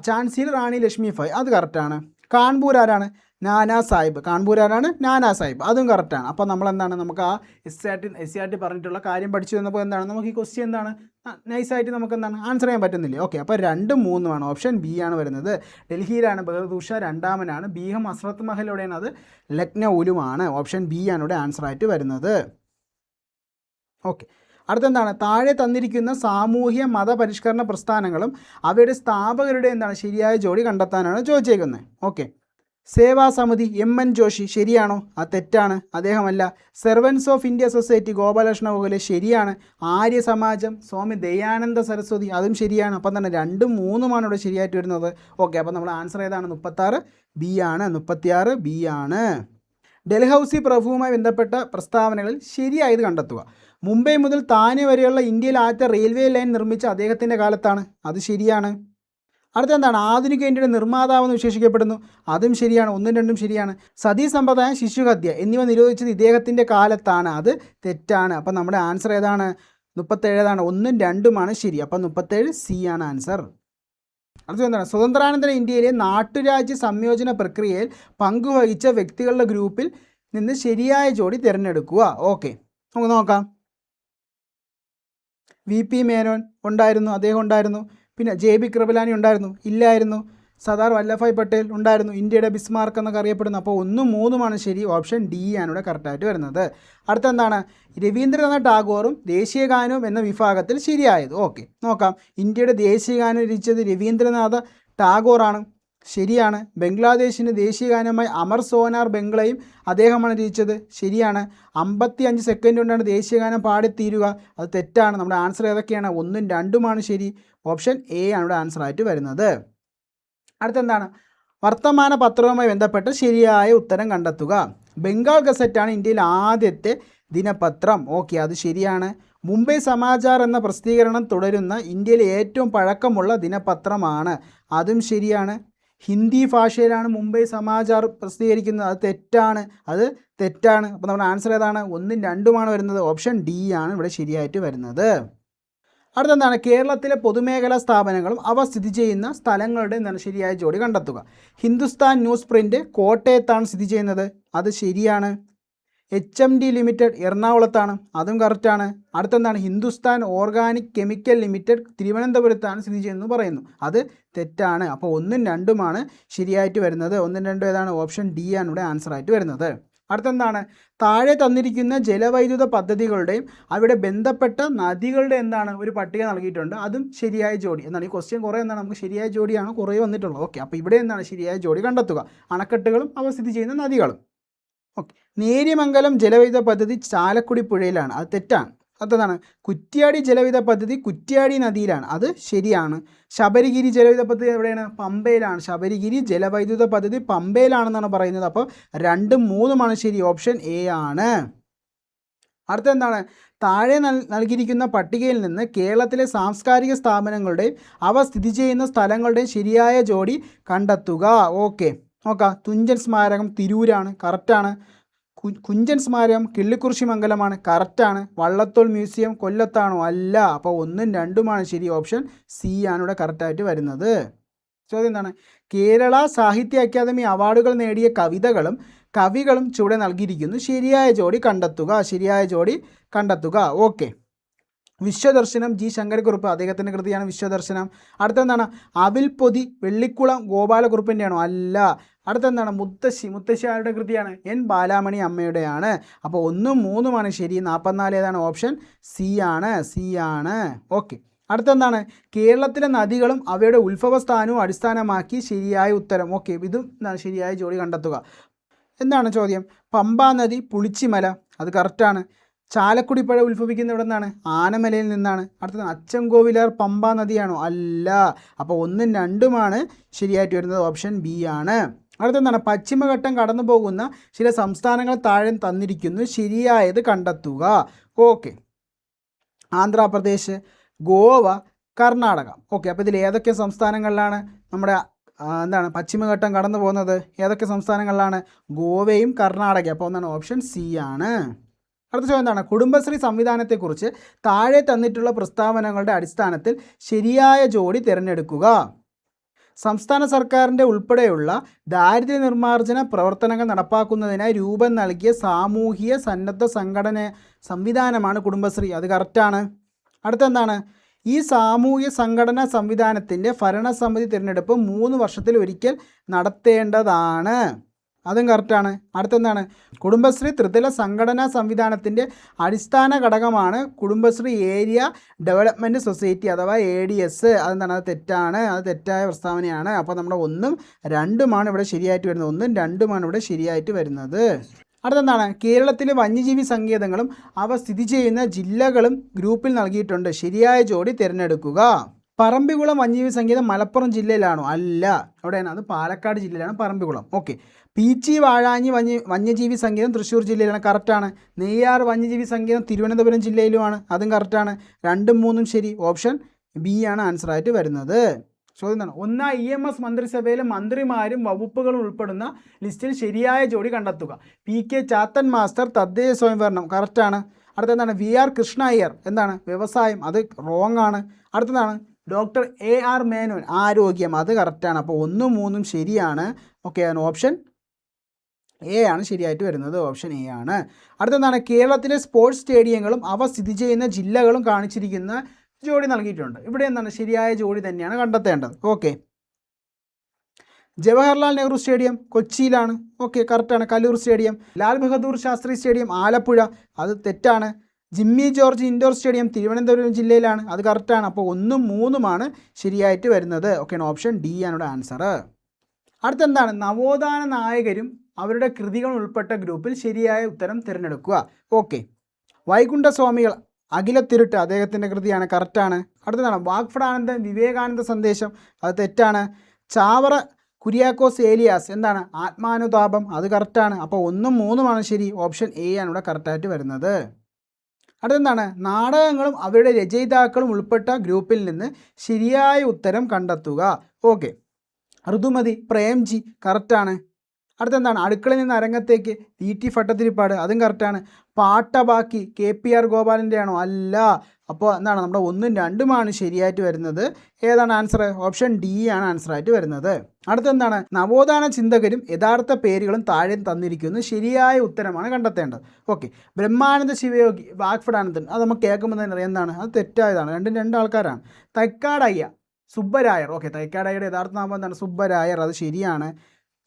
ഝാൻസിയിൽ റാണി ലക്ഷ്മി ഫായ്, അത് കറക്റ്റാണ്. കാൺപൂർ ആരാണ്? നാനാ സാഹിബ്. കാൺപൂർ ആരാണ്? നാനാ സാഹിബ്, അതും കറക്റ്റാണ്. അപ്പോൾ നമ്മളെന്താണ്, നമുക്ക് ആ SCRT പറഞ്ഞിട്ടുള്ള കാര്യം പഠിച്ചു വന്നപ്പോൾ എന്താണ് നമുക്ക് ഈ ക്വസ്റ്റ്യൻ എന്താണ് നൈസായിട്ട് നമുക്ക് എന്താണ് ആൻസർ ചെയ്യാൻ പറ്റുന്നില്ലേ? ഓക്കെ, അപ്പോൾ 2ഉം 3ഉമാണ്. ഓപ്ഷൻ ബി ആണ് വരുന്നത്. ഡൽഹിയിലാണ് ബഹദൂർ ഷാ രണ്ടാമനാണ്. ബീഗം ഹസ്രത്ത് മഹൽ എവിടെയാണ്? അത് ലക്നൌവിലുമാണ്. ഓപ്ഷൻ ബി ആണ് ഇവിടെ ആൻസർ ആയിട്ട് വരുന്നത്. ഓക്കെ, അടുത്തെന്താണ്? താഴെ തന്നിരിക്കുന്ന സാമൂഹ്യ മതപരിഷ്കരണ പ്രസ്ഥാനങ്ങളും അവയുടെ സ്ഥാപകരുടെ എന്താണ് ശരിയായ ജോഡി കണ്ടെത്താനാണ് ചോദിച്ചേക്കുന്നത്. ഓക്കെ, സേവാസമിതി MN ജോഷി ശരിയാണോ? അത് തെറ്റാണ്, അദ്ദേഹമല്ല. Servants of India society Gopalakrishna Gokhale ശരിയാണ്. ആര്യ സമാജം സ്വാമി ദയാനന്ദ സരസ്വതി, അതും ശരിയാണ്. അപ്പം തന്നെ 2ഉം 3ഉമാണ് ഇവിടെ ശരിയായിട്ട് വരുന്നത്. ഓക്കെ, അപ്പോൾ നമ്മൾ ആൻസർ ഏതാണ്? 36 ബി ആണ്. 36 ബി ആണ്. ഡൽഹൌസി പ്രഭുവുമായി ബന്ധപ്പെട്ട പ്രസ്താവനകളിൽ ശരിയായത് കണ്ടെത്തുക. മുംബൈ മുതൽ താനെ വരെയുള്ള ഇന്ത്യയിലെ ആദ്യത്തെ റെയിൽവേ ലൈൻ നിർമ്മിച്ച അദ്ദേഹത്തിൻ്റെ കാലത്താണ്, അത് ശരിയാണ്. അടുത്തെന്താണ്? ആധുനിക ഇന്ത്യയുടെ നിർമ്മാതാവെന്ന് വിശേഷിക്കപ്പെടുന്നു, അതും ശരിയാണ്. 1ഉം 2ഉം ശരിയാണ്. സതീ സമ്പ്രദായം, ശിശുഹത്യ എന്നിവ നിരോധിച്ചത് ഇദ്ദേഹത്തിൻ്റെ കാലത്താണ്, അത് തെറ്റാണ്. അപ്പം നമ്മുടെ ആൻസർ ഏതാണ്? 37 ഏതാണ്? 1ഉം 2ഉമാണ് ശരി. അപ്പം 37 സി ആണ് ആൻസർ. അടുത്തത് എന്താണ്? സ്വതന്ത്രാനന്തര ഇന്ത്യയിലെ നാട്ടുരാജ്യ സംയോജന പ്രക്രിയയിൽ പങ്കുവഹിച്ച വ്യക്തികളുടെ ഗ്രൂപ്പിൽ നിന്ന് ശരിയായ ജോഡി തിരഞ്ഞെടുക്കുക. ഓക്കെ, നമുക്ക് നോക്കാം. VP മേനോൻ ഉണ്ടായിരുന്നു, അദ്ദേഹം ഉണ്ടായിരുന്നു. പിന്നെ JB കൃപലാനി ഉണ്ടായിരുന്നു, ഇല്ലായിരുന്നു. സർദാർ വല്ലഭായ് പട്ടേൽ ഉണ്ടായിരുന്നു, ഇന്ത്യയുടെ ബിസ്മാർക്ക് എന്നൊക്കെ അറിയപ്പെടുന്നു. അപ്പോൾ 1ഉം 3ഉമാണ് ശരി. ഓപ്ഷൻ ഡി ആണ് ഇവിടെ കറക്റ്റായിട്ട് വരുന്നത്. അടുത്തെന്താണ്? രവീന്ദ്രനാഥ് ടാഗോറും ദേശീയഗാനവും എന്ന വിഭാഗത്തിൽ ശരിയായത്. ഓക്കെ, നോക്കാം. ഇന്ത്യയുടെ ദേശീയഗാനം രചിച്ചത് രവീന്ദ്രനാഥ് ടാഗോറാണ്, ശരിയാണ്. ബംഗ്ലാദേശിന് ദേശീയഗാനമായി അമർ സോനാർ ബംഗ്ലയും അദ്ദേഹമാണ് രചിച്ചത്, ശരിയാണ്. 55 സെക്കൻഡ് കൊണ്ടാണ് ദേശീയഗാനം പാടിത്തീരുക, അത് തെറ്റാണ്. നമ്മുടെ ആൻസർ ഏതൊക്കെയാണ്? 1ഉം 2ഉമാണ് ശരി. ഓപ്ഷൻ എ ആണ് ഇവിടെ ആൻസർ ആയിട്ട് വരുന്നത്. അടുത്തെന്താണ്? വർത്തമാന പത്രവുമായി ബന്ധപ്പെട്ട് ശരിയായ ഉത്തരം കണ്ടെത്തുക. ബംഗാൾ ഗസറ്റാണ് ഇന്ത്യയിൽ ആദ്യത്തെ ദിനപത്രം. ഓക്കെ, അത് ശരിയാണ്. മുംബൈ സമാചാർ എന്ന പ്രസിദ്ധീകരണം തുടരുന്ന ഇന്ത്യയിലെ ഏറ്റവും പഴക്കമുള്ള ദിനപത്രമാണ്, അതും ശരിയാണ്. ഹിന്ദി ഭാഷയിലാണ് മുംബൈ സമാചാർ പ്രസിദ്ധീകരിക്കുന്നത്, അത് തെറ്റാണ്. അപ്പോൾ നമ്മുടെ ആൻസർ ഏതാണ്? 1ഉം 2ഉമാണ് വരുന്നത്. ഓപ്ഷൻ ഡി ആണ് ഇവിടെ ശരിയായിട്ട് വരുന്നത്. അടുത്തെന്താണ്? കേരളത്തിലെ പൊതുമേഖലാ സ്ഥാപനങ്ങളും അവ സ്ഥിതി ചെയ്യുന്ന സ്ഥലങ്ങളുടെ എന്താണ് ശരിയായ ജോഡി കണ്ടെത്തുക. ഹിന്ദുസ്ഥാൻ ന്യൂസ് പ്രിൻ്റ് കോട്ടയത്താണ് സ്ഥിതി ചെയ്യുന്നത്, അത് ശരിയാണ്. HMD ലിമിറ്റഡ് എറണാകുളത്താണ്, അതും കറക്റ്റാണ്. അടുത്തെന്താണ്? ഹിന്ദുസ്ഥാൻ ഓർഗാനിക് കെമിക്കൽ ലിമിറ്റഡ് തിരുവനന്തപുരത്താണ് സ്ഥിതി ചെയ്യുന്നത് പറയുന്നു, അത് തെറ്റാണ്. അപ്പോൾ 1ഉം 2ഉമാണ് ശരിയായിട്ട് വരുന്നത്. 1ഉം 2ഉം ഏതാണ്? ഓപ്ഷൻ ഡി ആണ് ഇവിടെ ആൻസർ ആയിട്ട് വരുന്നത്. അടുത്തെന്താണ്? താഴെ തന്നിരിക്കുന്ന ജലവൈദ്യുത പദ്ധതികളുടെയും അവിടെ ബന്ധപ്പെട്ട നദികളുടെ എന്താണ് ഒരു പട്ടിക നൽകിയിട്ടുണ്ട്, അതും ശരിയായ ജോഡി എന്നാണ്. ഈ ക്വസ്റ്റ്യൻ കുറേ എന്താണ് നമുക്ക് ശരിയായ ജോഡിയാണ് കുറേ വന്നിട്ടുള്ളത്. ഓക്കെ, അപ്പോൾ ഇവിടെ എന്താണ് ശരിയായ ജോഡി കണ്ടെത്തുക. അണക്കെട്ടുകളും അവ സ്ഥിതി ചെയ്യുന്ന നദികളും. ഓക്കെ, നേര്യമംഗലം ജലവൈദ്യുത പദ്ധതി ചാലക്കുടി പുഴയിലാണ്, അത് തെറ്റാണ്. അതെന്താണ്? കുറ്റ്യാടി ജലവൈദ്യുത പദ്ധതി കുറ്റ്യാടി നദിയിലാണ്, അത് ശരിയാണ്. ശബരിഗിരി ജലവൈദ്യുത പദ്ധതി എവിടെയാണ്? പമ്പയിലാണ്. ശബരിഗിരി ജലവൈദ്യുത പദ്ധതി പമ്പയിലാണെന്നാണ് പറയുന്നത്. അപ്പോൾ 2ഉം 3ഉമാണ് ശരി. ഓപ്ഷൻ എ ആണ്. അടുത്തെന്താണ്? താഴെ നൽകിയിരിക്കുന്ന പട്ടികയിൽ നിന്ന് കേരളത്തിലെ സാംസ്കാരിക സ്ഥാപനങ്ങളുടെയും അവ സ്ഥിതി ചെയ്യുന്ന സ്ഥലങ്ങളുടെയും ശരിയായ ജോഡി കണ്ടെത്തുക. ഓക്കെ, നോക്കാം. തുഞ്ചൻ സ്മാരകം തിരൂരാണ്, കറക്റ്റാണ്. കുഞ്ചൻ സ്മാരകം കിള്ളിക്കുറിശി മംഗലമാണ്, കറക്റ്റാണ്. വള്ളത്തോൾ മ്യൂസിയം കൊല്ലത്താണോ? അല്ല. അപ്പോൾ 1ഉം 2ഉമാണ് ശരി. ഓപ്ഷൻ സി ആണ് ഇവിടെ കറക്റ്റായിട്ട് വരുന്നത്. ചോദ്യം എന്താണ്? കേരള സാഹിത്യ അക്കാദമി അവാർഡുകൾ നേടിയ കവികളും ചുവടെ നൽകിയിരിക്കുന്നു, ശരിയായ ജോഡി കണ്ടെത്തുക. ഓക്കെ, വിശ്വദർശനം ജി ശങ്കരക്കുറുപ്പ്, അദ്ദേഹത്തിൻ്റെ കൃതിയാണ് വിശ്വദർശനം. അടുത്തെന്താണ്? അവിൽപ്പൊതി വെള്ളിക്കുളം ഗോപാലകുറുപ്പിൻ്റെയാണോ? അല്ല. അടുത്തെന്താണ്? മുത്തശ്ശി ആരുടെ കൃതിയാണ്? N ബാലാമണി അമ്മയുടെയാണ്. അപ്പോൾ 1ഉം 3ഉമാണ് ശരി. 44 ഏതാണ്? ഓപ്ഷൻ സി ആണ്. ഓക്കെ, അടുത്തെന്താണ്? കേരളത്തിലെ നദികളും അവയുടെ ഉത്ഭവസ്ഥാനവും അടിസ്ഥാനമാക്കി ശരിയായ ഉത്തരം. ഓക്കെ, ഇതും എന്താണ് ശരിയായ ജോഡി കണ്ടെത്തുക. എന്താണ് ചോദ്യം? പമ്പാ നദി പുളിച്ചിമല, അത് കറക്റ്റാണ്. ചാലക്കുടി പുഴ ഉത്ഭവിക്കുന്ന ഇവിടെ നിന്നാണ്? ആനമലയിൽ നിന്നാണ്. അടുത്തത് അച്ചൻകോവിലാർ പമ്പാ നദിയാണോ? അല്ല. അപ്പോൾ 1ഉം 2ഉമാണ് ശരിയായിട്ട് വരുന്നത്. ഓപ്ഷൻ ബി ആണ്. അടുത്തെന്താണ് പശ്ചിമഘട്ടം കടന്നു പോകുന്ന ചില സംസ്ഥാനങ്ങൾ താഴെ തന്നിരിക്കുന്നു, ശരിയായത് കണ്ടെത്തുക. ഓക്കെ, ആന്ധ്രാപ്രദേശ്, ഗോവ, കർണാടക. ഓക്കെ, അപ്പോൾ ഇതിൽ ഏതൊക്കെ സംസ്ഥാനങ്ങളിലാണ് നമ്മുടെ പശ്ചിമഘട്ടം കടന്നു പോകുന്നത്? ഏതൊക്കെ സംസ്ഥാനങ്ങളിലാണ്? ഗോവയും കർണാടകയും. അപ്പോൾ ഒന്നാണ് ഓപ്ഷൻ സി ആണ്. അടുത്ത ചോദ്യം എന്താണ്? കുടുംബശ്രീ സംവിധാനത്തെക്കുറിച്ച് താഴെ തന്നിട്ടുള്ള പ്രസ്താവനകളുടെ അടിസ്ഥാനത്തിൽ ശരിയായ ജോഡി തിരഞ്ഞെടുക്കുക. സംസ്ഥാന സർക്കാരിൻ്റെ ഉൾപ്പെടെയുള്ള ദാരിദ്ര്യ നിർമ്മാർജ്ജന പ്രവർത്തനങ്ങൾ നടപ്പാക്കുന്നതിനായി രൂപം നൽകിയ സാമൂഹിക സന്നദ്ധ സംവിധാനമാണ് കുടുംബശ്രീ. അത് കറക്റ്റാണ്. അടുത്തെന്താണ്? ഈ സാമൂഹ്യ സംഘടനാ സംവിധാനത്തിൻ്റെ ഭരണസമിതി തിരഞ്ഞെടുപ്പ് 3 വർഷത്തിൽ ഒരിക്കൽ നടത്തേണ്ടതാണ്. അതും കറക്റ്റാണ്. അടുത്തെന്താണ്? കുടുംബശ്രീ ത്രിതല സംഘടനാ സംവിധാനത്തിൻ്റെ അടിസ്ഥാന ഘടകമാണ് കുടുംബശ്രീ ഏരിയ ഡെവലപ്മെൻറ്റ് സൊസൈറ്റി അഥവാ ADS. അതെന്താണ്? അത് തെറ്റാണ്. അത് തെറ്റായ പ്രസ്താവനയാണ്. അപ്പോൾ നമ്മുടെ 1ഉം 2ഉമാണ് ഇവിടെ ശരിയായിട്ട് വരുന്നത്. 1ഉം 2ഉമാണ് ഇവിടെ ശരിയായിട്ട് വരുന്നത്. അടുത്തെന്താണ്? കേരളത്തിലെ വന്യജീവി സങ്കേതങ്ങളും അവ സ്ഥിതി ചെയ്യുന്ന ജില്ലകളും ഗ്രൂപ്പിൽ നൽകിയിട്ടുണ്ട്. ശരിയായ ജോഡി തിരഞ്ഞെടുക്കുക. പറമ്പിക്കുളം വന്യജീവി സങ്കേതം മലപ്പുറം ജില്ലയിലാണോ? അല്ല. എവിടെയാണ്? അത് പാലക്കാട് ജില്ലയിലാണ് പറമ്പിക്കുളം. ഓക്കെ. പീച്ചി വാഴാഞ്ഞി വന്യജീവി സങ്കേതം തൃശ്ശൂർ ജില്ലയിലാണ്. കറക്റ്റാണ്. നെയ്യാർ വന്യജീവി സങ്കേതം തിരുവനന്തപുരം ജില്ലയിലുമാണ്. അതും കറക്റ്റാണ്. 2ഉം 3ഉം ശരി. ഓപ്ഷൻ ബി ആണ് ആൻസറായിട്ട് വരുന്നത്. ചോദ്യം എന്താണ്? 1 EMS മന്ത്രിസഭയിലെ മന്ത്രിമാരും വകുപ്പുകളും ഉൾപ്പെടുന്ന ലിസ്റ്റിൽ ശരിയായ ജോഡി കണ്ടെത്തുക. PK ചാത്തൻ മാസ്റ്റർ തദ്ദേശ സ്വയംഭരണം. കറക്റ്റാണ്. അടുത്തെന്താണ്? VR കൃഷ്ണ അയ്യർ എന്താണ്? വ്യവസായം. അത് റോങ് ആണ്. അടുത്തതാണ് ഡോക്ടർ AR മേനോൻ ആരോഗ്യം. അത് കറക്റ്റാണ്. അപ്പോൾ 1ഉം 3ഉം ശരിയാണ്. ഓക്കെ, ഓപ്ഷൻ എ ആണ് ശരിയായിട്ട് വരുന്നത്. ഓപ്ഷൻ എ ആണ്. അടുത്തെന്താണ്? കേരളത്തിലെ സ്പോർട്സ് സ്റ്റേഡിയങ്ങളും അവ സ്ഥിതി ചെയ്യുന്ന ജില്ലകളും കാണിച്ചിരിക്കുന്ന ജോഡി നൽകിയിട്ടുണ്ട്. ഇവിടെ എന്താണ്? ശരിയായ ജോഡി തന്നെയാണ് കണ്ടെത്തേണ്ടത്. ഓക്കെ. ജവഹർലാൽ നെഹ്റു സ്റ്റേഡിയം കൊച്ചിയിലാണ്. ഓക്കെ, കറക്റ്റാണ്. കലൂർ സ്റ്റേഡിയം. ലാൽ ബഹദൂർ ശാസ്ത്രി സ്റ്റേഡിയം ആലപ്പുഴ. അത് തെറ്റാണ്. ജിമ്മി ജോർജ് ഇൻഡോർ സ്റ്റേഡിയം തിരുവനന്തപുരം ജില്ലയിലാണ്. അത് കറക്റ്റാണ്. അപ്പോൾ 1ഉം 3ഉമാണ് ശരിയായിട്ട് വരുന്നത്. ഓക്കെ, ഓപ്ഷൻ ഡി ആണ് ഇവിടെ ആൻസർ. അടുത്തെന്താണ്? നവോത്ഥാന നായകരും അവരുടെ കൃതികൾ ഉൾപ്പെട്ട ഗ്രൂപ്പിൽ ശരിയായ ഉത്തരം തിരഞ്ഞെടുക്കുക. ഓക്കെ. വൈകുണ്ഠസ്വാമികൾ അഖിലത്തിരുട്ട് അദ്ദേഹത്തിൻ്റെ കൃതിയാണ്. കറക്റ്റാണ്. അടുത്തതാണ് വാഗ്ഫടാനന്ദൻ വിവേകാനന്ദ സന്ദേശം. അത് തെറ്റാണ്. ചാവറ കുര്യാക്കോസ് ഏലിയാസ് എന്താണ്? ആത്മാനുതാപം. അത് കറക്റ്റാണ്. അപ്പോൾ 1ഉം 3ഉമാണ് ശരി. ഓപ്ഷൻ എ ആണ് ഇവിടെ കറക്റ്റായിട്ട് വരുന്നത്. അടുത്തെന്താണ്? നാടകങ്ങളും അവരുടെ രചയിതാക്കളും ഉൾപ്പെട്ട ഗ്രൂപ്പിൽ നിന്ന് ശരിയായ ഉത്തരം കണ്ടെത്തുക. ഓക്കെ. ഋതുമതി പ്രേംജി. കറക്റ്റാണ്. അടുത്തെന്താണ്? അടുക്കളയിൽ നിന്ന് അരങ്ങത്തേക്ക് VT ഭട്ടതിരിപ്പാട്. അതും കറക്റ്റാണ്. പാട്ടബാക്കി KPR ഗോപാലിൻ്റെ ആണോ? അല്ല. അപ്പോൾ എന്താണ്? നമ്മുടെ 1ഉം 2ഉമാണ് ശരിയായിട്ട് വരുന്നത്. ഏതാണ് ആൻസർ? ഓപ്ഷൻ ഡി ആണ് ആൻസറായിട്ട് വരുന്നത്. അടുത്തെന്താണ്? നവോത്ഥാന ചിന്തകരും യഥാർത്ഥ പേരുകളും താഴെ തന്നിരിക്കുന്നു. ശരിയായ ഉത്തരമാണ് കണ്ടെത്തേണ്ടത്. ഓക്കെ. ബ്രഹ്മാനന്ദ ശിവയോഗി വാഗ്ഫടാനന്ദൻ. അത് നമുക്ക് കേൾക്കുമ്പോൾ തന്നെ അറിയാം എന്താണ്? അത് തെറ്റായതാണ്. 2 ആൾക്കാരാണ്. തൈക്കാടയ്യ സുബ്ബരായർ. ഓക്കെ, തൈക്കാടയ്യയുടെ യഥാർത്ഥ നാമം എന്താണ്? സുബ്ബരായർ. അത് ശരിയാണ്.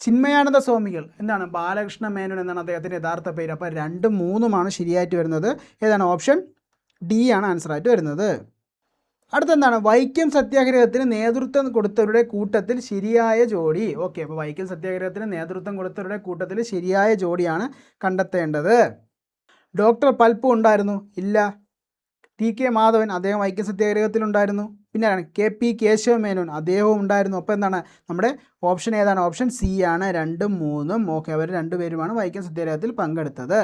ചിന്മയാനന്ദ സ്വാമികൾ എന്താണ്? ബാലകൃഷ്ണ മേനോൻ എന്നാണ് അദ്ദേഹത്തിൻ്റെ യഥാർത്ഥ പേര്. അപ്പോൾ 2ഉം 3ഉമാണ് ശരിയായിട്ട് വരുന്നത്. ഏതാണ്? ഓപ്ഷൻ ഡി ആണ് ആൻസറായിട്ട് വരുന്നത്. അടുത്തെന്താണ്? വൈക്കം സത്യാഗ്രഹത്തിന് നേതൃത്വം കൊടുത്തവരുടെ കൂട്ടത്തിൽ ശരിയായ ജോഡി. ഓക്കെ, അപ്പോൾ വൈക്കം സത്യാഗ്രഹത്തിന് നേതൃത്വം കൊടുത്തവരുടെ കൂട്ടത്തിൽ ശരിയായ ജോഡിയാണ് കണ്ടെത്തേണ്ടത്. ഡോക്ടർ പൽപ്പു ഉണ്ടായിരുന്നു? ഇല്ല. TK മാധവൻ അദ്ദേഹം വൈക്കം സത്യാഗ്രഹത്തിലുണ്ടായിരുന്നു. പിന്നെ KP കേശവ മേനോൻ അദ്ദേഹവും ഉണ്ടായിരുന്നു. അപ്പോൾ എന്താണ്? നമ്മുടെ ഓപ്ഷൻ ഏതാണ്? ഓപ്ഷൻ സി ആണ്. 2ഉം 3ഉം. ഓക്കെ, അവർ 2 പേരുമാണ് വൈക്കം സത്യാഗ്രഹത്തിൽ പങ്കെടുത്തത്.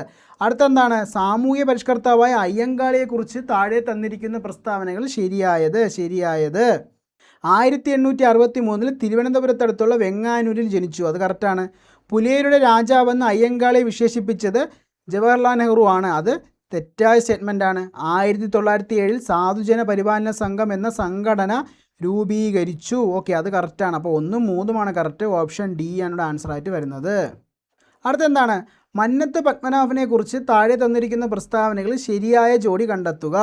അടുത്തെന്താണ്? സാമൂഹ്യ പരിഷ്കർത്താവായ അയ്യങ്കാളിയെക്കുറിച്ച് താഴെ തന്നിരിക്കുന്ന പ്രസ്താവനകൾ ശരിയായത്. 1863 തിരുവനന്തപുരത്തടുത്തുള്ള വെങ്ങാനൂരിൽ ജനിച്ചു. അത് കറക്റ്റാണ്. പുലയരുടെ രാജാവെന്ന് അയ്യങ്കാളിയെ വിശേഷിപ്പിച്ചത് ജവഹർലാൽ നെഹ്റു ആണ്. അത് തെറ്റായ സ്റ്റേറ്റ്മെൻറ്റാണ്. 1907 സാധുജന പരിപാലന സംഘം എന്ന സംഘടന രൂപീകരിച്ചു. ഓക്കെ, അത് കറക്റ്റാണ്. അപ്പോൾ 1ഉം 3ഉമാണ് കറക്റ്റ്. ഓപ്ഷൻ ഡി ആണ് ഇവിടെ ആൻസറായിട്ട് വരുന്നത്. അടുത്തെന്താണ്? മന്നത്ത് പത്മനാഭനെക്കുറിച്ച് താഴെ തന്നിരിക്കുന്ന പ്രസ്താവനകളിൽ ശരിയായ ജോഡി കണ്ടെത്തുക.